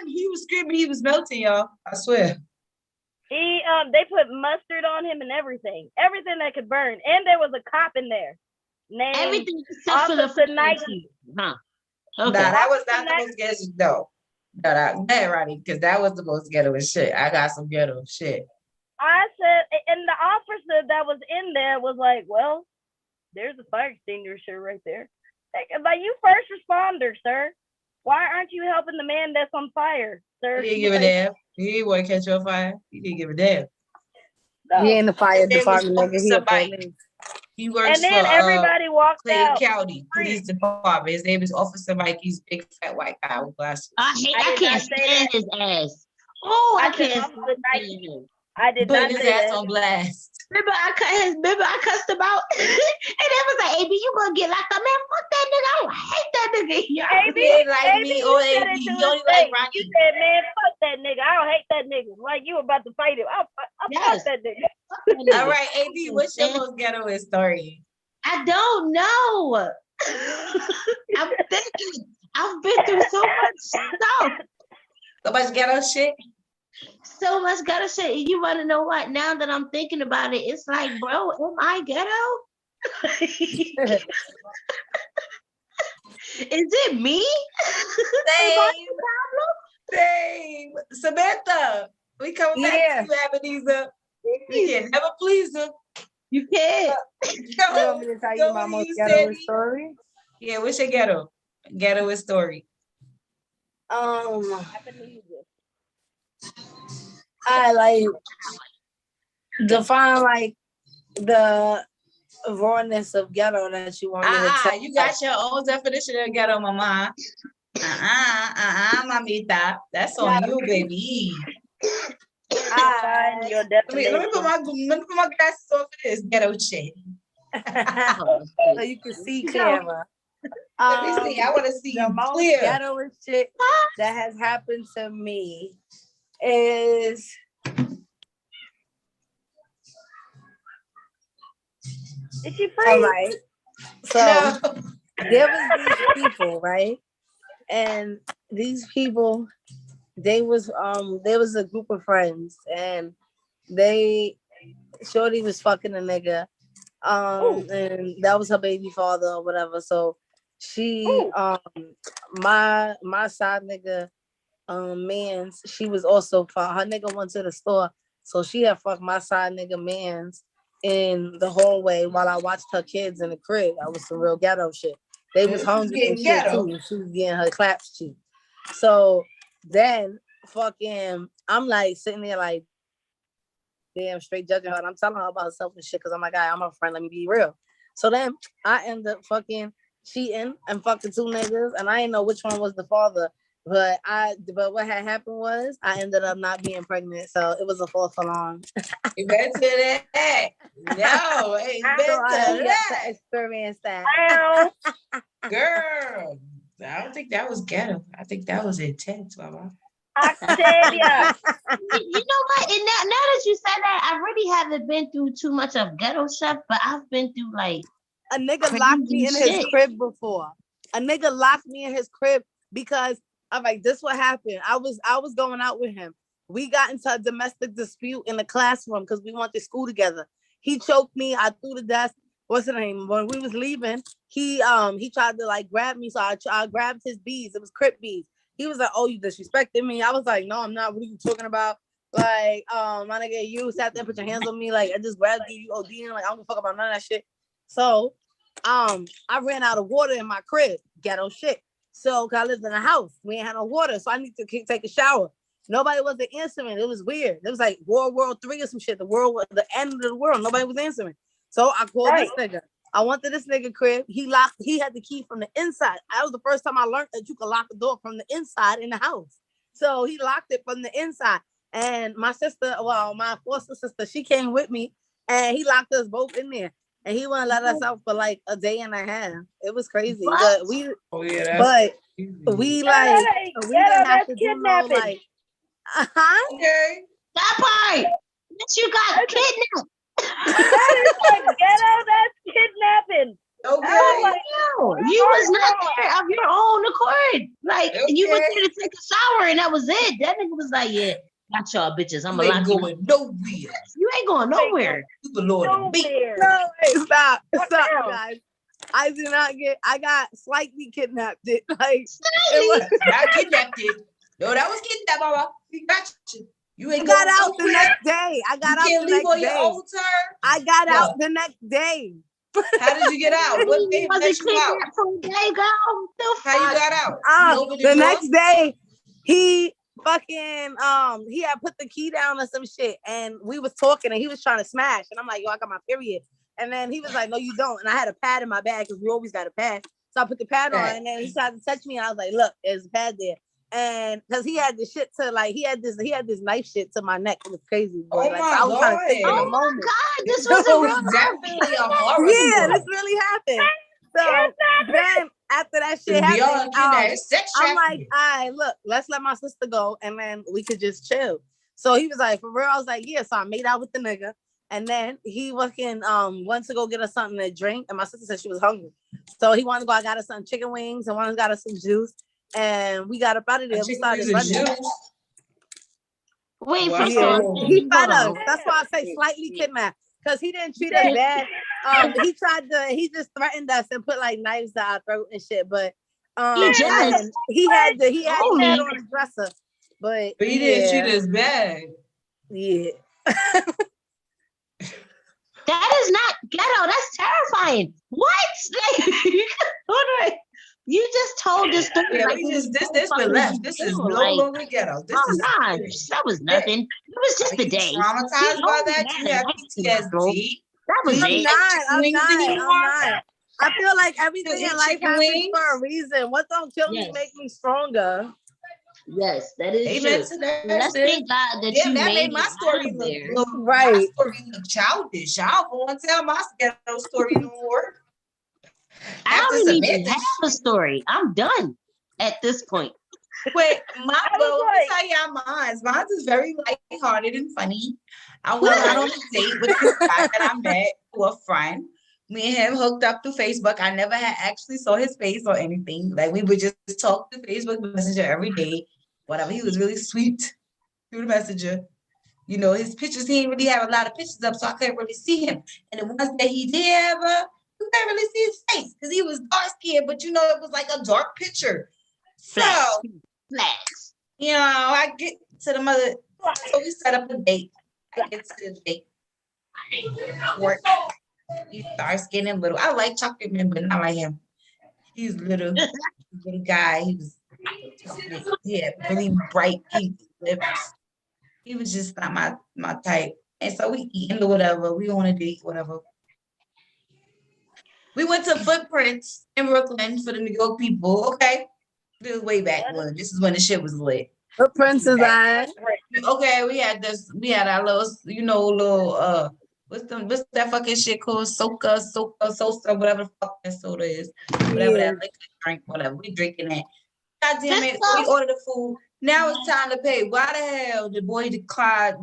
He was screaming. He was melting, y'all. I swear. They put mustard on him and everything that could burn, and there was a cop in there. Named everything except for the Nike. Huh. Okay. Nah, that was not the most ghetto. No, that Ronnie, because that was the most ghetto shit. I got some ghetto shit. I said, and the officer that was in there was like, "Well, there's a fire extinguisher right there." Like, you first responder, sir. Why aren't you helping the man that's on fire, sir? He didn't give a damn. He didn't want to catch your fire. He didn't give a damn. No. He in the fire department, nigga. He works and then for everybody walked Clayton out. County Police Department. His name is Officer Mike. He's a big fat white guy with glasses. I can't stand his ass. Oh, I can't stand him. I did not put his ass on blast. Remember, I cussed him out, and they was like, "AB, you gonna get locked up, man? Fuck that nigga! I don't hate that nigga." AB ain't like me, or AB, you only like Ronnie. You said, "Man, fuck that nigga! I don't hate that nigga." Like you were about to fight him. I fuck that nigga. All right, AB, what's your most ghetto story? I don't know. I'm thinking. I've been through so much stuff. So much ghetto shit. So much ghetto shit. You want to know what? Now that I'm thinking about it, it's like, bro, am I ghetto? Is it me? Same. Samantha, we coming back to you, Ebenezer. You can never please her. You can't. You want me to tell you my most ghetto story? Yeah, what's your ghetto story? I like define like the rawness of ghetto that you want me to tell. You got your own definition of ghetto, mama. Mamita. That's on you, baby. Let me put my glasses on for this ghetto shit. So you can see camera. Let me see. I want to see the most clear. Ghetto shit that has happened to me is she free? All right. So there was these people, right? And these people there was a group of friends and they Shorty was fucking a nigga. And that was her baby father or whatever. So she my side nigga mans, she was also her nigga went to the store. So she had fucked my side nigga mans in the hallway while I watched her kids in the crib. That was some real ghetto shit. They was hungry and shit too. And she was getting her claps cheap. So then fucking I'm like sitting there like damn straight judging her. And I'm telling her about herself and shit because I'm like, I'm a friend, let me be real. So then I end up fucking cheating and fucking two niggas, and I didn't know which one was the father. But what had happened was I ended up not being pregnant, so it was a false alarm. Amen to that. No, amen So I to had that. to experience that. Girl, I don't think that was ghetto. I think that was intense, Mama. Octavia. You know what? And now that you said that, I really haven't been through too much of ghetto stuff, but I've been through like A nigga locked me in his shit. crib before. A nigga locked me in his crib because I'm like, this what happened. I was going out with him. We got into a domestic dispute in the classroom because we went to school together. He choked me. I threw the desk. What's the name? When we was leaving, he tried to like grab me, so I grabbed his beads. It was Crip beads. He was like, "Oh, you disrespected me." I was like, "No, I'm not. What are you talking about?" Like, my nigga, you sat there, put your hands on me. Like, I just grabbed you, ODing. Like, I don't give a fuck about none of that shit. So, I ran out of water in my crib. Ghetto shit. So, cause I lived in a house, we ain't had no water, so I need to take a shower. Nobody wasn't answering. It was weird. It was like World War III or some shit. The end of the world. Nobody was answering. So I called this nigga. I went to this nigga crib. He had the key from the inside. That was the first time I learned that you could lock the door from the inside in the house. So he locked it from the inside. And my sister, my foster sister, she came with me and he locked us both in there. And he wouldn't let us out for like a day and a half. It was crazy. What? But we That's we No, like that ain't we ghetto, didn't have that's to do no kidnapping. like okay. That part. That you got kidnapped. That is like ghetto, that's kidnapping. Okay. Oh my No, you was not there of your own accord. Like you went Okay. there to take a shower and that was it. That nigga was like, yeah, got y'all bitches. I'm You gonna ain't lock you. going nowhere. You ain't going nowhere. You belong to me. nowhere. no, wait, stop, What you else? guys. I got slightly kidnapped. Like it was, Not kidnapped it. No, that was kidnapped, Mama. We got you. You I ain't got going out the nowhere. next day. I got You out can't the leave next on your day. own terms. I got Yeah. out the next day. How did you get out? What made Was let it you out? kidnapped from the day go? The How you fuck? got out? You opened The door? next day, he fucking he had put the key down or some shit, and we was talking, and he was trying to smash, and I'm like, yo, I got my period, and then he was like, no, you don't, and I had a pad in my bag because we always got a pad, so I put the pad on, Right. and then he tried to touch me, and I was like, look, there's a pad there. And because he had this shit to like, he had this knife shit to my neck. It was crazy. Boy. Oh Like, my so I was trying to take it in God. a Oh my moment. God, this This was a real was definitely a horror Yeah, story. this really happened. So then after that shit It's beyond happened, kidnapping. It's sex I'm like, trafficking. all right, look, let's let my sister go, and then we could just chill. So he was like, for real? I was like, yeah. So I made out with the nigga, and then he fucking went to go get us something to drink, and my sister said she was hungry, so he wanted to go. I got us some chicken wings, and one got us some juice, and we got up out of there. We Chicken started wings and running. juice. Wait, Wow. first Yeah, of all, he fed hold us. on. That's why I say slightly kidnapped, because he didn't treat us bad. He just threatened us and put like knives to our throat and shit. But He just and he had the told head me. on the dresser. But But he didn't treat yeah, us bad. yeah. That is not ghetto. That's terrifying. What? Like, hold on. You just told this story. Yeah, like we it just was this so been fucking left. This is ghetto, no like, longer ghetto. This oh is gosh, that was nothing. It was just Are a you day. traumatized by that? You have That PTSD. was I'm it. not. Wings anymore? I feel like everything eat in life chicken happens wings? for a reason. What don't kill me Yes. make me stronger. Yes, that is Amen true. to that. Let's sis. thank God that Damn, you that made made my it out story of look there. my Right. story look childish. I don't want to tell my ghetto story no more. I After don't even Samantha, have a story. I'm done at this point. wait, I was let me like- tell y'all mine. Mine is very lighthearted and funny. I went out on a date with this guy that I met through a friend. Me and him hooked up through Facebook. I never had actually saw his face or anything. Like we would just talk through Facebook Messenger every day. whatever. He was really sweet through the messenger. You know, his pictures, he didn't really have a lot of pictures up, so I couldn't really see him. And the ones that he did have up, you couldn't really see his face because he was dark skinned, but you know, it was like a dark picture. So, Flags. you know, I get to the mother, so we set up a date. I get to the date. Work. He's dark skinned and little. I like chocolate men, but not like him. He's little guy. He had really bright pink lips. He was just not my type. And so we eating or whatever. We on a date, whatever. We went to Footprints in Brooklyn for the New York people. Okay. This is way back when. This is when the shit was lit. Footprints is I. Okay, we had our little, you know, what's that fucking shit called? Sosa, whatever the fuck that soda is. Whatever that liquor drink, whatever. We drinking that. God damn it, we ordered the food. Now it's time to pay. Why the hell the boy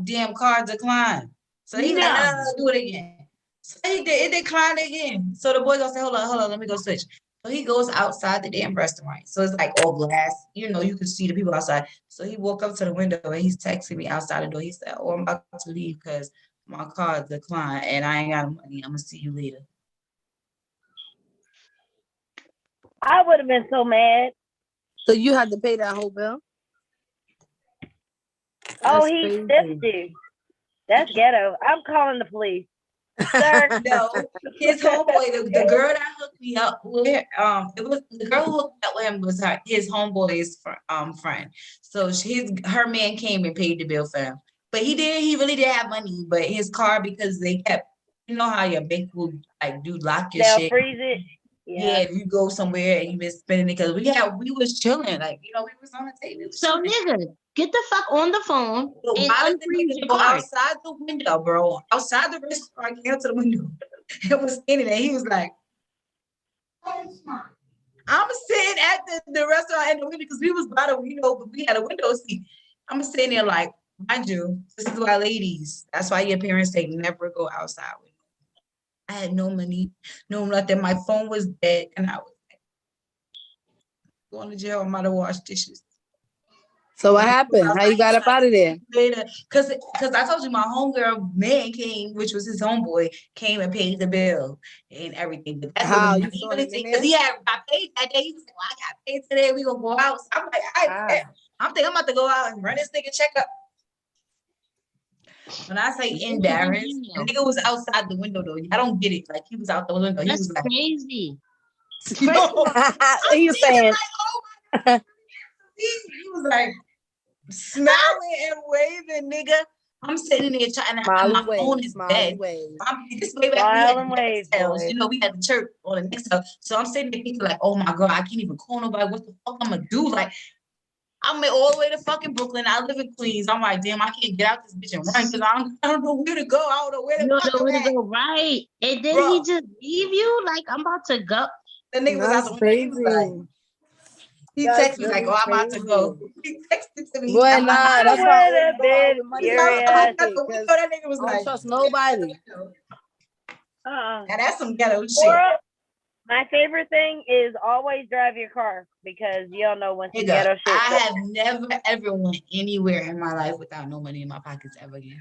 damn card declined? So he like, do it again. So he did, it declined again. So the boy gonna say, hold on, let me go switch. So he goes outside the damn restaurant. So it's like all glass. You know, you can see the people outside. So he woke up to the window and he's texting me outside the door. He said, oh, I'm about to leave because my card declined and I ain't got money. I'm gonna see you later. I would have been so mad. So you had to pay that whole bill? Oh, he stiffed you. That's ghetto. I'm calling the police. Sir. No, his homeboy, the girl that hooked me up with, it was the girl who hooked up with him was his homeboy's friend. So her man came and paid the bill for him, but he really didn't have money. But his car, because they kept, you know how your bank will like do lock your They'll shit. freeze it. Yeah, if you go somewhere and you been spending it, because we was chilling, like, you know, we was on the table. So nigga, get the fuck on the phone and why did the unfreeze nigga your go card. outside the window, bro? Outside the restaurant, came to the window. It was standing there. He was like, I'm sitting at the restaurant in the window because we was by the window, but we had a window seat. I'm sitting there like, mind you, this is why ladies, that's why your parents say never go outside with me. I had no money, no nothing. My phone was dead, and I was like, going to jail. I'm out to wash dishes. So what happened? How you got up out of there? Later, because I told you my homegirl man came, which was his homeboy, came and paid the bill and everything. But that's How? because he got paid that day. He was like, well, I got paid today. We gonna go out. So I'm like, I'm thinking I'm about to go out and run this nigga check up. When I say embarrassed, the nigga was outside the window though. I don't get it. Like he was out the window. He That's was like, crazy. You saying? Like, oh my God. He was like smiling and waving, nigga. I'm sitting there trying to. My phone is dead. This way back, you know, we had the church on the next house. So I'm sitting there thinking like, oh my God, I can't even call nobody. What the fuck I'm gonna do? Like, I'm all the way to fucking Brooklyn. I live in Queens. I'm like, damn, I can't get out this bitch and run because I don't know where to go. I don't know where to go. Right. And then he just leave you like, I'm about to go. The nigga was out the window. He texted me like, oh, I'm about to go. He texted to me. Boy, nah, that's why that nigga was I like, don't trust nobody. Now that's some ghetto shit. My favorite thing is always drive your car because you don't know when some ghetto shit. I have never ever went anywhere in my life without no money in my pockets ever again.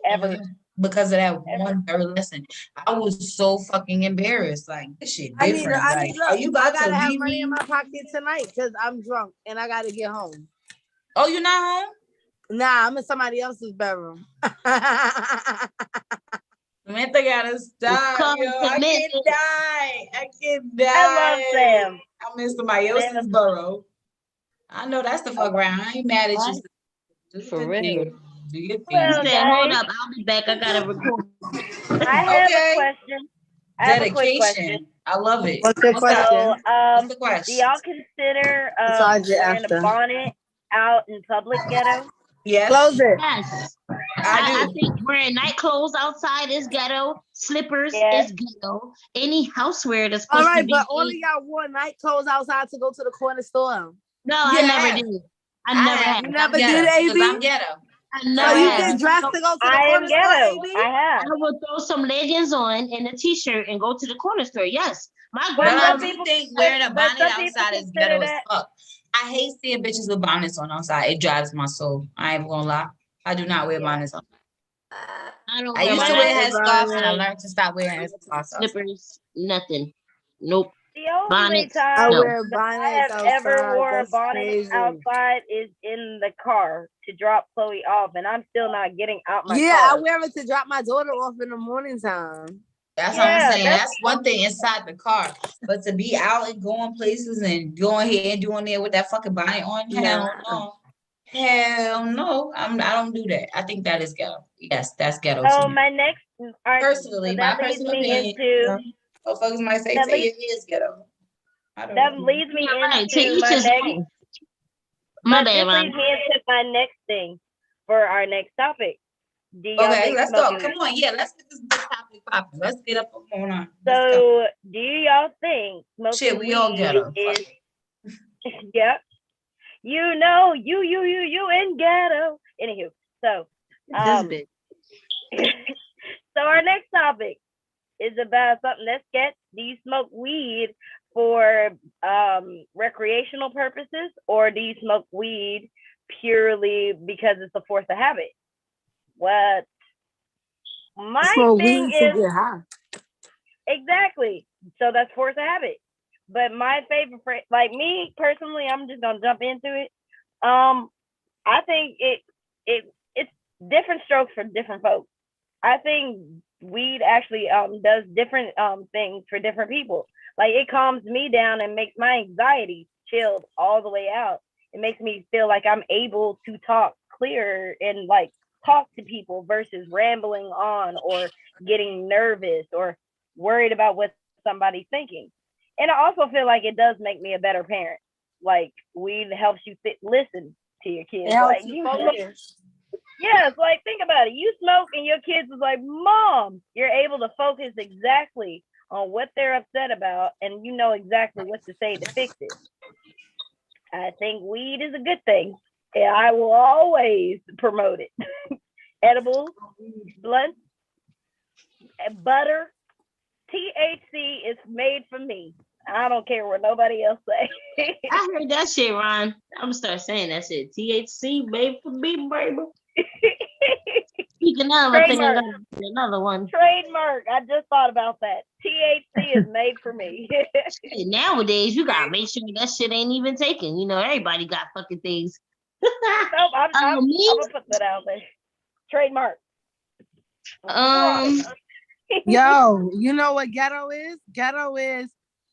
Ever. Because of that one very lesson. I was so fucking embarrassed. Like, this shit different. I gotta have money in my pocket tonight because I'm drunk and I gotta get home. Oh, you're not home? Nah, I'm in somebody else's bedroom. Samantha gotta stop, yo. I can't die. I love Sam. I'm in somebody else's burrow. I know that's the fuck around. I ain't mad at you. For real. Do your thing. Hold up, I'll be back. I gotta record. I have a question. Dedication. I love it. What's your question? So, What's the question? do y'all consider wearing a bonnet out in public ghetto? Yes. Close it. Yes. I I think wearing night clothes outside is ghetto. Slippers is ghetto. Any housewear that's all right, to be but all of y'all wore night clothes outside to go to the corner store. No, I never did. I never had. You never did, AB? I'm ghetto. I never So you had. get dressed to go to the I am corner store, ghetto. AB? I have. I would throw some leggings on and a t-shirt and go to the corner store. Yes. My But I grandma. do think wearing a bonnet outside is ghetto as fuck. I hate seeing bitches with bonnets on outside. It drives my soul. I ain't gonna lie. I do not wear Yeah. bonnets on. I don't I wear used to my wear wear headscarves and I bonnets. learned to stop wearing headscarves. slippers, nothing. Nope. The only Bonnets, I time no. wear that I bonnets have ever outside. wore a That's bonnet crazy. outside is in the car to drop Chloe off, and I'm still not getting out my Yeah, I car. wear it to drop my daughter off in the morning time. That's what I'm Yeah, saying. that's That's one thing inside the car. But to be out and going places and going here and doing there with that fucking bonnet on, hell Nah. no. Hell no. I don't do that. I think that is ghetto. Yes, that's ghetto to so me. my next. All right, Personally, so my that leads personal me opinion, into motherfuckers might say that Tay leads is ghetto. I don't that know. leads me Yeah, right. into Each my his next. own. My bad, This Ron. leads me into my next thing for our next topic. Do y'all Okay, think let's go. smoking? Come on, yeah, let's get this big topic popping. Let's get up on on. Let's go. So, do y'all think smoking Shit, we all weed ghetto. is? Yeah, you know, you in ghetto. Anywho, so This bitch. so our next topic is about something that's sketch. Do you smoke weed for recreational purposes, or do you smoke weed purely because it's a force of habit? What my Smoke thing weed to is get high. exactly. So that's force of habit. But my favorite, like me personally, I'm just gonna jump into it. I think it's different strokes for different folks. I think weed actually does different things for different people. Like it calms me down and makes my anxiety chilled all the way out. It makes me feel like I'm able to talk clearer and like talk to people versus rambling on or getting nervous or worried about what somebody's thinking. And I also feel like it does make me a better parent. Like weed helps you listen to your kids. It helps Like you you smoke, focus. yes, like think about it. You smoke and your kids is like, Mom, you're able to focus exactly on what they're upset about and you know exactly what to say to fix it. I think weed is a good thing. And I will always promote it. Edibles, blunts, butter, THC is made for me. I don't care what nobody else say. I heard that shit, Ron. I'm gonna start saying that shit. THC, baby, for me, baby. Speaking of, I think I got another one. Trademark. I just thought about that. THC is made for me. Shit, nowadays, you gotta make sure that shit ain't even taken. You know, everybody got fucking things. Nope, I'm Me? gonna put that out there. Trademark. Yo, you know what ghetto is? Ghetto is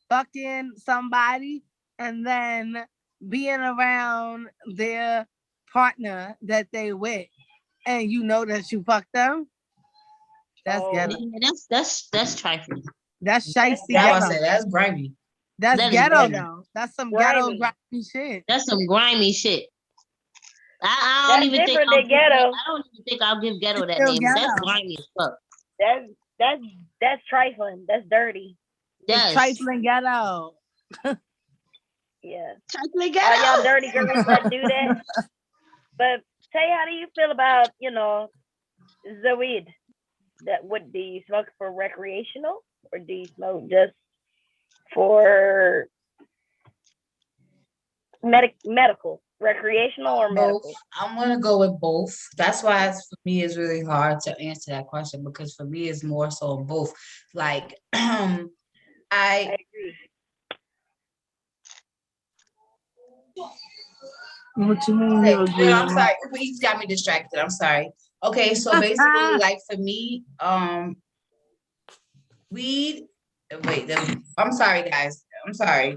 fucking somebody and then being around their partner that they with, and you know that you fucked them. That's Oh. ghetto. Yeah, that's trifling. That's shicey Yeah, I ghetto. said that's grimy. That's That is ghetto grimy. though. That's some Grimy. ghetto grimy shit. That's some grimy shit. I That's don't even think different I'll than ghetto. I don't even think I'll give ghetto It's that still name. That's ghetto. grimy as fuck. That's trifling. That's dirty. It's Yes. trifling ghetto. Yeah. Trifling All y'all ghetto. dirty girls that do that. But Tay, how do you feel about, the weed? What do you smoke for recreational or do you smoke just for medical? Recreational or Both. medical? I'm gonna go with both. That's why for me it's really hard to answer that question because for me it's more so both. Like I I agree. What you mean okay, you agree? I'm sorry. He's got me distracted. I'm sorry. Okay, so basically, like for me, weed. Wait, I'm sorry, guys. I'm sorry.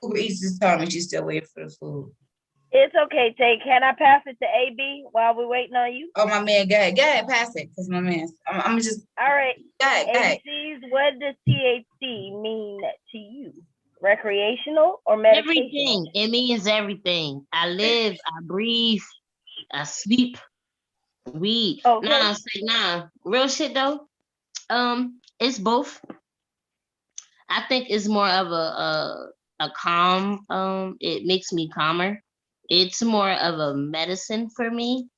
Uber Eats is telling me she's still waiting for the food. It's okay, Tay. Can I pass it to AB while we're waiting on you? Oh, my man, go ahead, pass it, cause my man. I'm just All right. go ahead. ABCs, what does THC mean to you? Recreational or medicational? Everything. It means everything. I live, I breathe, I sleep, weed. Okay. Nah, it's like nah. Real shit though. It's both. I think it's more of a calm. It makes me calmer. It's more of a medicine for me.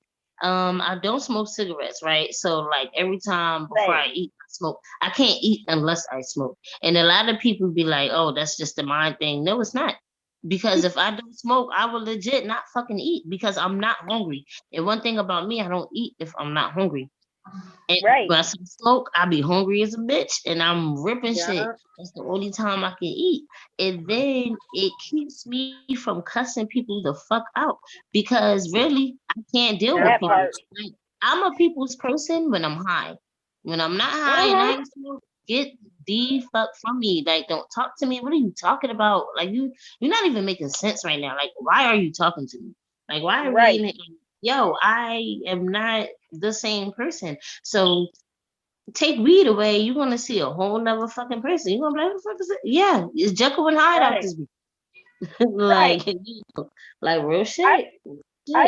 I don't smoke cigarettes, right? So like every time before I Same. eat, I smoke. I can't eat unless I smoke. And a lot of people be like, "Oh, that's just a mind thing." No, it's not. Because if I don't smoke, I will legit not fucking eat because I'm not hungry. And one thing about me, I don't eat if I'm not hungry. And Right. when I smoke, I be hungry as a bitch and I'm ripping shit. Yeah. That's the only time I can eat. And then it keeps me from cussing people the fuck out because really, I can't deal with That Yeah. people. part. Like, I'm a people's person when I'm high. When I'm not high and I Mhm. ain't smoke, get the fuck from me. Like, don't talk to me. What are you talking about? Like, you're not even making sense right now. Like, why are you talking to me? Like, why are we Right. in it? Yo, I am not the same person. So take weed away, you're gonna see a whole nother fucking person. You're gonna be like, what the fuck is it? Yeah, it's Jekyll and Hyde out Right. this bitch. Right. Like, like real I shit. I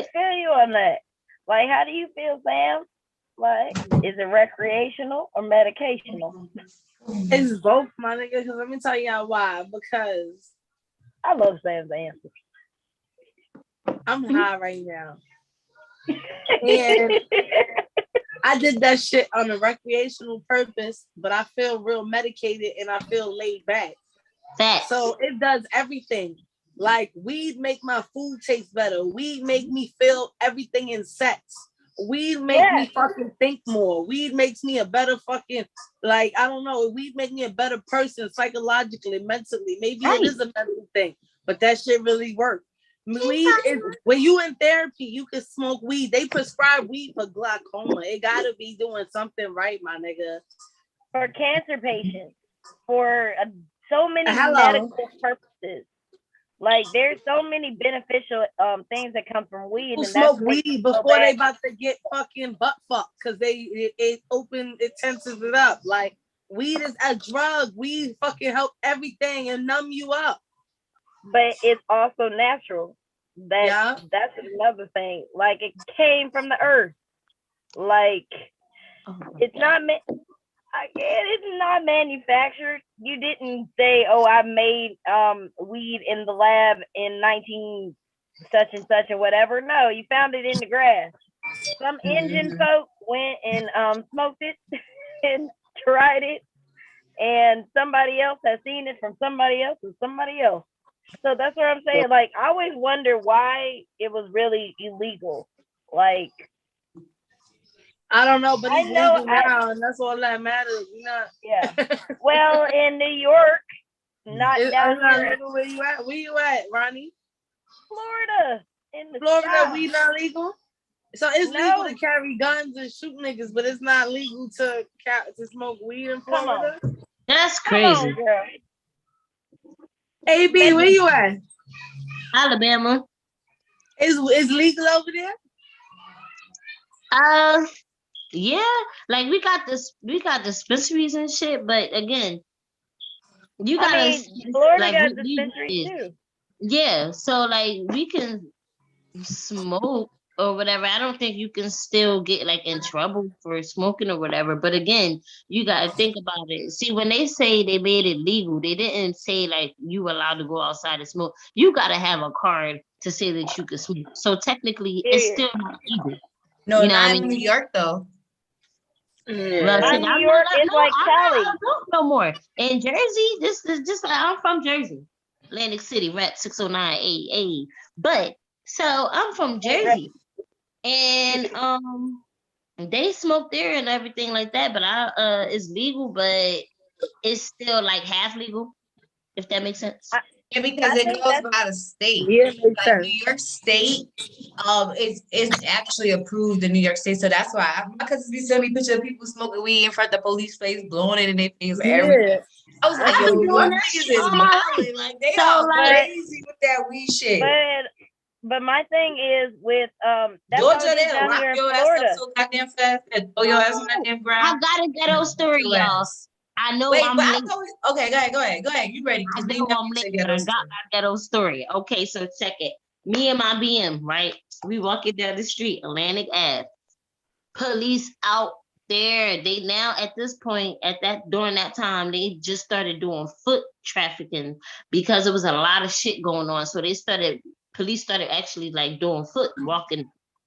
Shit. feel you on that. Like, how do you feel, Sam? Like, is it recreational or medicational? It's both, my nigga. Because let me tell y'all why. Because I love Sam's answer. I'm high right now, and I did that shit on a recreational purpose, but I feel real medicated and I feel laid back. Facts. So it does everything. Like weed make my food taste better. Weed make me feel everything in sex. Weed make Yeah. me fucking think more. Weed makes me a better fucking, like, I don't know. Weed make me a better person psychologically, mentally. Maybe it Right. is a mental thing, but that shit really works. Weed is when you in therapy, you can smoke weed. They prescribe weed for glaucoma. It gotta be doing something right, my nigga. For cancer patients, for so many Hello. medical purposes. Like, there's so many beneficial things that come from weed, Who and that's smoke what makes weed me so before they bad. about to get fucking butt fucked because it tenses it up. Like weed is a drug. Weed fucking help everything and numb you up. But it's also natural. Yeah. That's another thing. Like, it came from the earth. Like, Oh my it's God. not it's not manufactured. You didn't say, "Oh, I made weed in the lab in 19 such and such or whatever." No, you found it in the grass. Some engine Mhm. folk went and smoked it and tried it, and somebody else has seen it from somebody else and somebody else. So that's what I'm saying. Like, I always wonder why it was really illegal. Like, I don't know, but I it's know legal now, and that's all that matters. You know, yeah. Well, in New York, not down I'm not here in legal. Where you at? Where you at, Ronnie? Florida, in the Florida, South. weed not legal. So it's legal No, to carry guns and shoot niggas, but it's not legal to smoke weed in come on, Florida. That's come on, crazy. girl. AB, where you at? Alabama. Is legal over there? Uh, yeah. Like we got dispensaries and shit, but again, you I gotta mean, Florida like got what legal dispensaries is. too. Yeah. So like we can smoke or whatever. I don't think you can still get like in trouble for smoking or whatever. But again, you gotta think about it. See, when they say they made it legal, they didn't say like you allowed to go outside and smoke. You gotta have a card to say that you can smoke. So technically, it's Period. still not legal. No, You know what I not in New mean? York though. Well, Yeah. see, New York is like I'm Cali. not adult no more. In Jersey, this is just like I'm from Jersey, Atlantic City, Rep 609A. But so I'm from Right. Jersey, and they smoke there and everything like that. But it's legal, but it's still like half legal, if that makes sense. I, Yeah, because I it think goes that's by the state. Yeah, makes Like New sense. York State, it's actually approved in New York State. So that's why my cousins be sending me pictures of people smoking weed in front of the police place, blowing it in their face every. Yeah. I was like, I yo, know New New York York. niggas Shit is all my life. wilding. Like they So are like, but crazy with that weed shit. but my thing is with that's how Georgia, it is they'll down lock here in your ass up Florida. so goddamn fast and throw your ass on that damn I ground. got a ghetto story, Your y'all. ass. I know Wait, I'm but I late. thought okay, go ahead. You ready? I Because we know never I'm get late, to but ghetto I got story. my ghetto story. Okay, so check it. Me and my BM, right? We walking down the street, Atlantic Ave. Police out there. They now at this point, during that time, they just started doing foot trafficking because there was a lot of shit going on. So police started actually like doing foot walking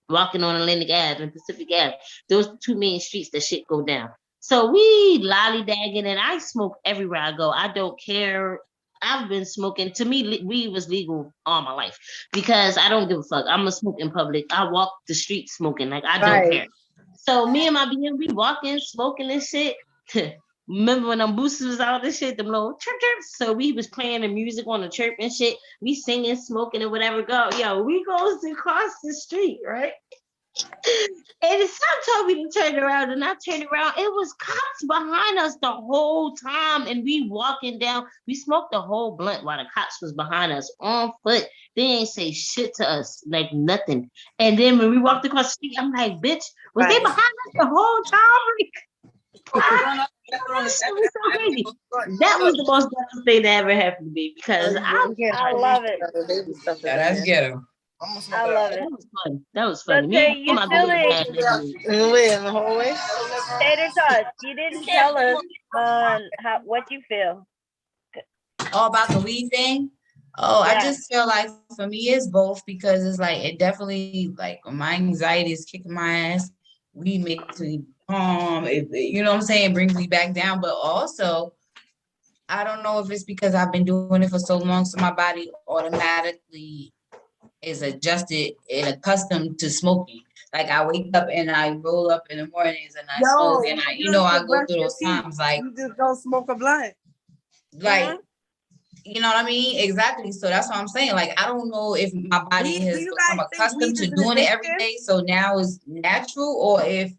on Atlantic Ave and Pacific Ave. Those are the two main streets that shit go down. So we lollygagging and I smoke everywhere I go. I don't care I've been smoking. To me, weed was legal all my life because I don't give a fuck. I'm gonna smoke in public. I walk the street smoking, like I don't care. So me and my BM, we walking, smoking and shit. Remember when them boosters was out and shit, them little chirp chirps. So we was playing the music on the chirp and shit. We singing, smoking, and whatever. Go, yo, we goes across the street, right? And some told me to turn around, and I turned around. It was cops behind us the whole time, and we walking down. We smoked the whole blunt while the cops was behind us on foot. They ain't say shit to us, like nothing. And then when we walked across the street, I'm like, bitch, was they behind us the whole time? Like, that was so crazy. That was the most beautiful thing that ever happened to me because I love it. Yeah, that's ghetto. I love it. That was fun. That was funny. So, Me Tay, and you my feel girl it? had that. In the hallway. Tater Tots, you didn't tell us on what you feel. All about the weed thing. Oh, I Yeah. just feel like for me it's both because it's like it definitely like when my anxiety is kicking my ass. Weed makes me calm. You know what I'm saying? It brings me back down. But also, I don't know if it's because I've been doing it for so long, so my body automatically is adjusted and accustomed to smoking. Like I wake up and I roll up in the mornings and I smoke and I go through those times like you just go smoke a blunt. like you know what I mean? Exactly. So that's what I'm saying. Like I don't know if my body has become accustomed to doing it every day, so now it's natural, or if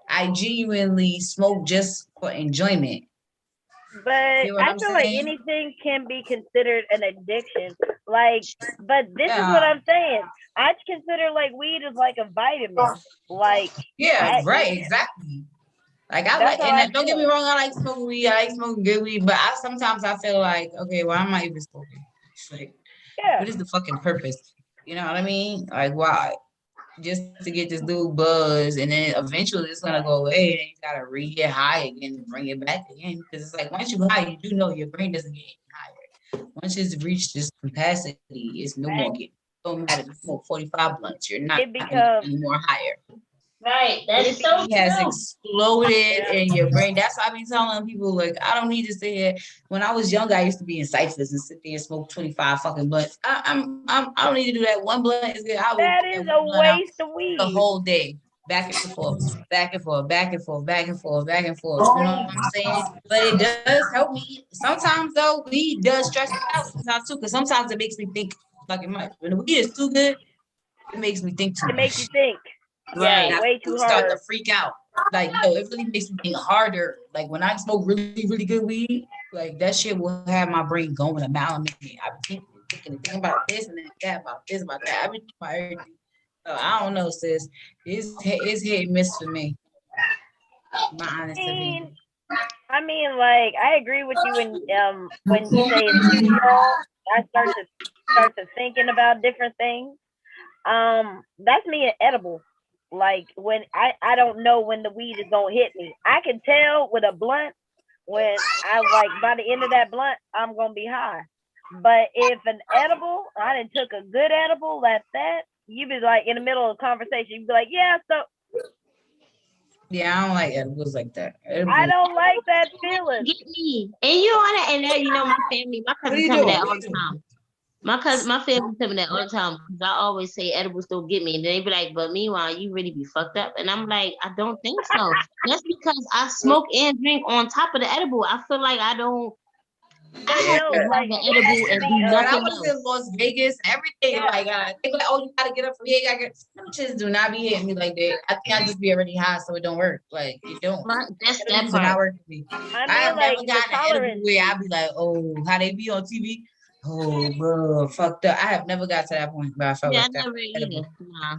I genuinely smoke just for enjoyment. But I feel like anything can be considered an addiction. Like, but this is what I'm saying. I consider like weed is like a vitamin. Like, right, exactly. Like I like, and don't get me wrong, I like smoking weed. I like smoking good weed, but sometimes I feel like, okay, why am I even smoking? It's like, what is the fucking purpose? You know what I mean? Like, why? Just to get this little buzz, and then eventually it's gonna go away, and you gotta re-get high again and bring it back again. Because it's like once you high, you do know your brain doesn't get higher. Once it's reached this capacity, it's no more getting. Don't matter if you smoke 45 blunts, you're not any more higher. Right, that's so true. Has exploded in your brain. That's why I be telling people, like, I don't need to sit here. When I was younger, I used to be in ciphers and sit there and smoke 25 fucking blunts. I don't need to do that. One blunt is good. That is a waste of weed. The whole day, back and forth, back and forth, back and forth, back and forth, back and forth. You know what I'm saying? But it does help me. Sometimes though, weed does stress me out sometimes too, because sometimes it makes me think fucking much. When the weed is too good, it makes me think too much. It makes you think. Right. Yeah, way too start hard. to freak out. Like, yo, it really makes me think harder. Like when I smoke really, really good weed, like that shit will have my brain going a mile a minute. I'm thinking about this and that, about this, about that. I've been thinking about everything. So I don't know, sis. It's hit and miss for me. My honest opinion. I mean, like I agree with you when you say it's too strong. I start to thinking about different things. That's me at edible. Like when I don't know when the weed is gonna hit me. I can tell with a blunt when I like by the end of that blunt, I'm gonna be high. But if an edible, I done took a good edible like that, you be like in the middle of a conversation, you be like, yeah, so yeah, I don't like edibles like that. I don't like that feeling. Get me. And you know, and you know, my family, my cousin tell me that all the time. My family tell me that all the time because I always say edibles don't get me, and they be like, "But meanwhile, you really be fucked up." And I'm like, I don't think so. That's because I smoke and drink on top of the edible. I feel like I don't. I have to have an edible and do When I nothing was else. in Las Vegas, everything like they like, oh, you gotta get up from here. Some shits do not be hitting me like that. I think I just be already high, so it don't work. Like it don't. That's that It not part. work for me. I mean, I have like never gotten an edible where I be like, oh, how they be on TV. Oh, bro, fucked up. I have never got to that point where I felt like that. Never either. Nah.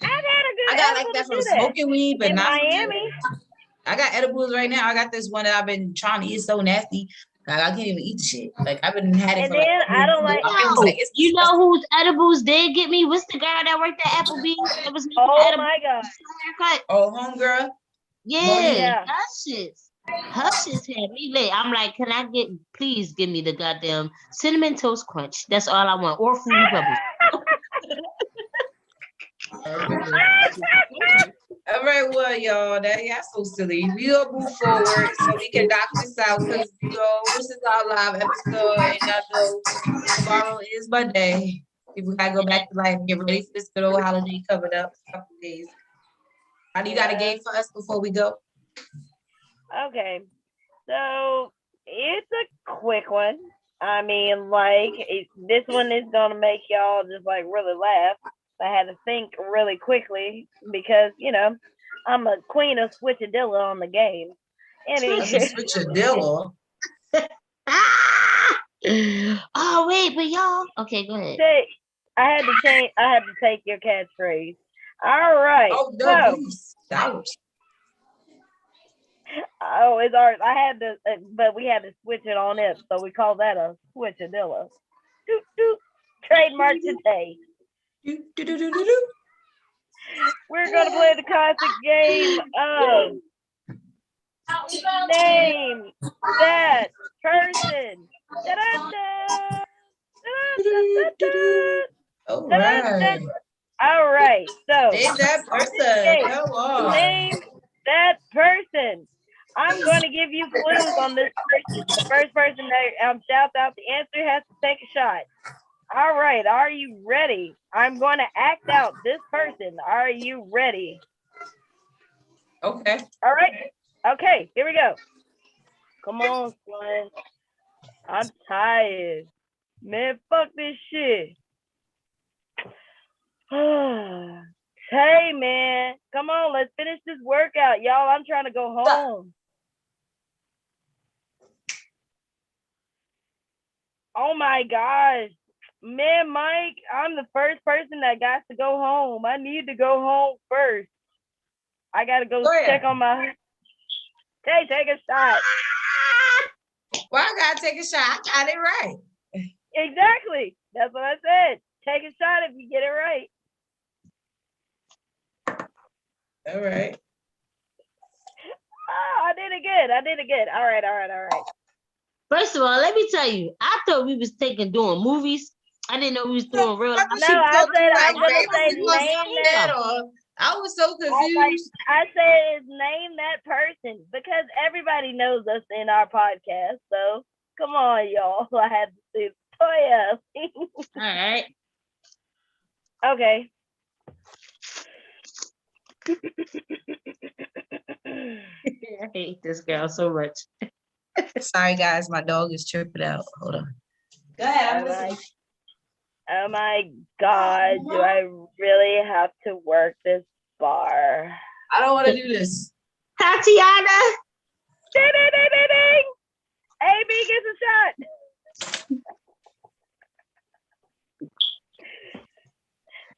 I got like that from smoking weed, but in not Miami. I got edibles right now. I got this one that I've been trying to eat. So nasty. Like I can't even eat the shit. Like I've been had it And for then like. I don't like. You know whose edibles did get me? What's the girl that worked at Applebee's? That was oh my god. Haircut? Oh, homegirl. Yeah, that shit. Her shit's had me lit. I'm like, can I please give me the goddamn cinnamon toast crunch. That's all I want. Or Fruity Pebbles. All right, what, y'all. That's so silly. We'll move forward so we can knock this out because this is our live episode, and I know tomorrow is Monday. People gotta go back to life and get ready for this good old holiday coming up in a couple days. You got a game for us before we go? Okay, so it's a quick one. I mean, like, this one is gonna make y'all just like really laugh. I had to think really quickly because I'm a queen of switchadilla on the game. Anyway, Switchadilla. Oh wait, but y'all. Okay, go ahead. I had to change. I had to take your catchphrase. All right. Oh no, please. Oh, it's ours. I had to, but we had to switch it on it, so we call that a switchadilla. Doot, doot. Trademark today. We're gonna play the classic game of name that person. Da-da-da. Da-da-da-da-da. All right. So name that person. Come on. Name that person. I'm going to give you clues on this person. The first person that shouts out the answer has to take a shot. All right. Are you ready? I'm going to act out this person. Are you ready? Okay. All right. Okay. Here we go. Come on, son. I'm tired. Man, fuck this shit. Hey, man. Come on. Let's finish this workout, y'all. I'm trying to go home. Oh my gosh. Man, Mike, I'm the first person that got to go home. I need to go home first. I gotta go check on my. Hey, take a shot. Well, I gotta take a shot. I got it right. Exactly. That's what I said. Take a shot if you get it right. All right. Oh, I did it good. I did it good. All right. First of all, let me tell you, I thought we was doing movies. I didn't know we was doing real life. No, I said I'm gonna say name that. I was so confused. I said name that person because everybody knows us in our podcast. So come on, y'all. I had to do Toya. All right. Okay. I hate this girl so much. Sorry, guys. My dog is tripping out. Hold on. Go ahead. I'm listening. Oh my God, do I really have to work this bar? I don't want to do this. Tatiana. Ding, ding, ding, ding, ding. AB gets a shot.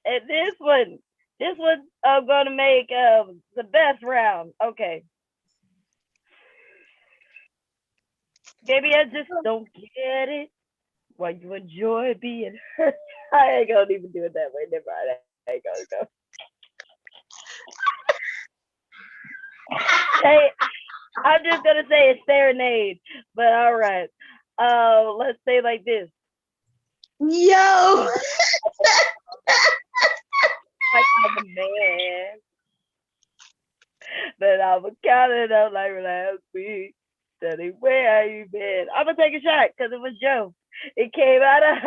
And this one I'm gonna make the best round. Okay. Maybe I just don't get it. Why you enjoy being hurt? I ain't gonna even do it that way. Never mind. I ain't gonna go. Hey, I'm just gonna say it's serenade, but all right. Let's say like this. Yo. Like I'm a man, but I'm counting up like last week. Daddy, where have you been? I'm gonna take a shot because it was Joe. It came out of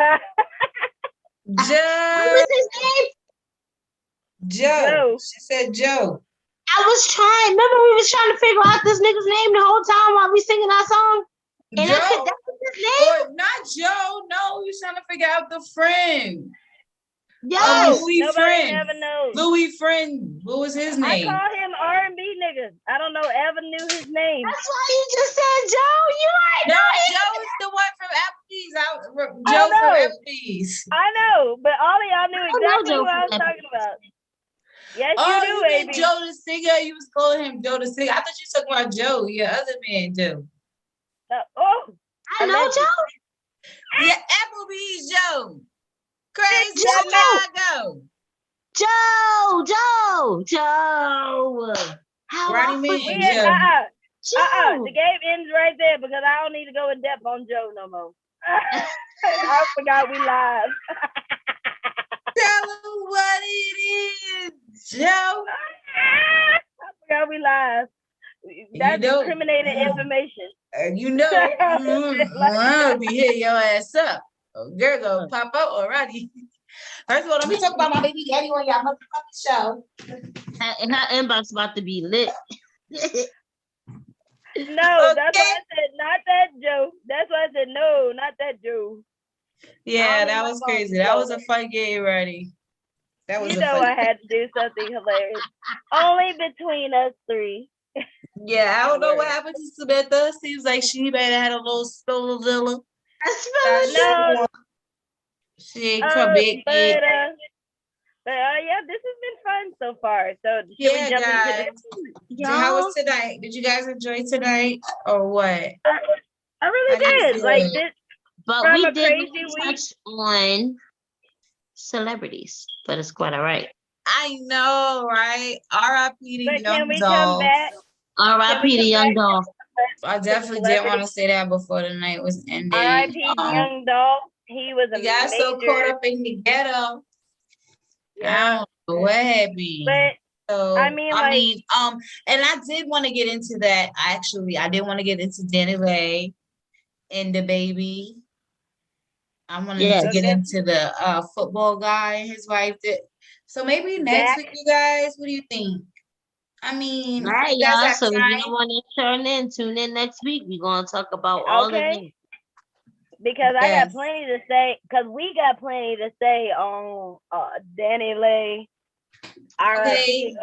What was his name? Joe. She said Joe. I was trying. Remember, we was trying to figure out this nigga's name the whole time while we singing our song. And Joe. that was his name. Or not Joe. No, we was trying to figure out the friend. Yes. Louis Nobody Friend. ever knows. Louis Friend. What was his I name? call him R&B nigga. I don't know. Ever knew his name. That's why you just said Joe. You ain't No, know it. Joe is the one from Applebee's. Joe from Applebee's. I know, but all of y'all knew I don't know exactly Joe who I was from talking about. Yes, Oh, you you do, meant baby. Joe the singer? You was calling him Joe the singer. I thought you were talking about Joe, your other man, Joe. Oh, I know Joe. Yeah, Applebee's Joe. Crazy Joe. Chicago. Joe. How Ronnie I Man, forget. yeah. Joe. The game ends right there because I don't need to go in depth on Joe no more. I forgot we live. Tell him what it is, Joe. I we live. That's know. incriminating information. You know, I'll be hitting your ass up. Oh, girl, gonna pop up already. First of all, let me talk about my baby daddy on y'all motherfucking show. And her inbox about to be lit. No, that's why I said not that Joe. That's why I said no, not that Joe. Yeah, I that don't was know. crazy. That was a fun game, ready. That was You a know fun. I had to do something hilarious. Only between us three. Yeah, I don't know what happened to Samantha. Seems like she might have had a little spillavilla. No, She ain't come back yet. but yeah, this has been fun so far. So should Yeah, we jump guys. into How was tonight? Did you guys enjoy tonight or what? I really How did you did. Like feel? this But from we a did crazy week. touch on celebrities, but it's quite all right. I know, right? R.I.P. to But can Young we come Dolph. back? R.I.P. to Young Dolph. I definitely didn't want to say that before the night was ended. R.I.P. Young Dolph. He was a We got so major. caught up in the ghetto. Yeah. I don't know what happened. But So I mean, and I did want to get into that. Actually, I did want to get into Danny Lay and the baby. I wanted to get into the football guy and his wife. So maybe next week, you guys. What do you think? I mean, All right, you guys y'all. have So if time? you want to tune in next week. We're gonna talk about all of it. Because I Yes. got plenty to say. Because we got plenty to say on Danny Lay. Okay.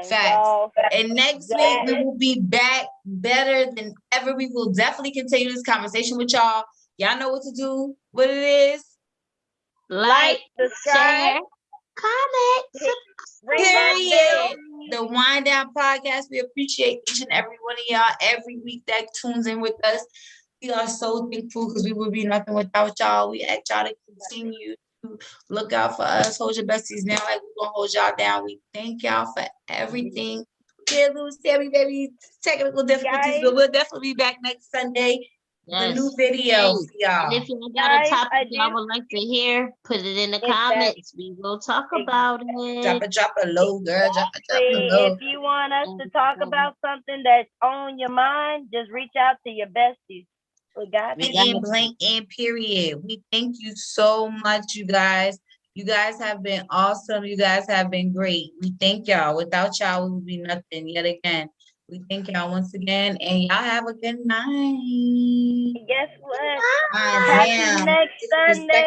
Facts. And next week we will be back better than ever. We will definitely continue this conversation with y'all. Y'all know what to do. What it is. Like, subscribe, share, comment, Period. The Wind Down Podcast. We appreciate each and every one of y'all every week that tunes in with us. We are so thankful because we would be nothing without y'all. We ask y'all to continue to look out for us. Hold your besties now like we're going to hold y'all down. We thank y'all for everything. Yeah, little Sammy, baby, technical difficulties, but we'll definitely be back next Sunday. A new video for y'all. And if you got a topic y'all would like to hear, put it in the comments. We will talk about it. Drop a low, girl. Drop a low. If you want us to talk about something that's on your mind, just reach out to your besties. We got you. Blank and period. We thank you so much, you guys. You guys have been awesome. You guys have been great. We thank y'all. Without y'all, we would be nothing yet again. We thank y'all once again, and y'all have a good night. Guess what? Happy next Sunday.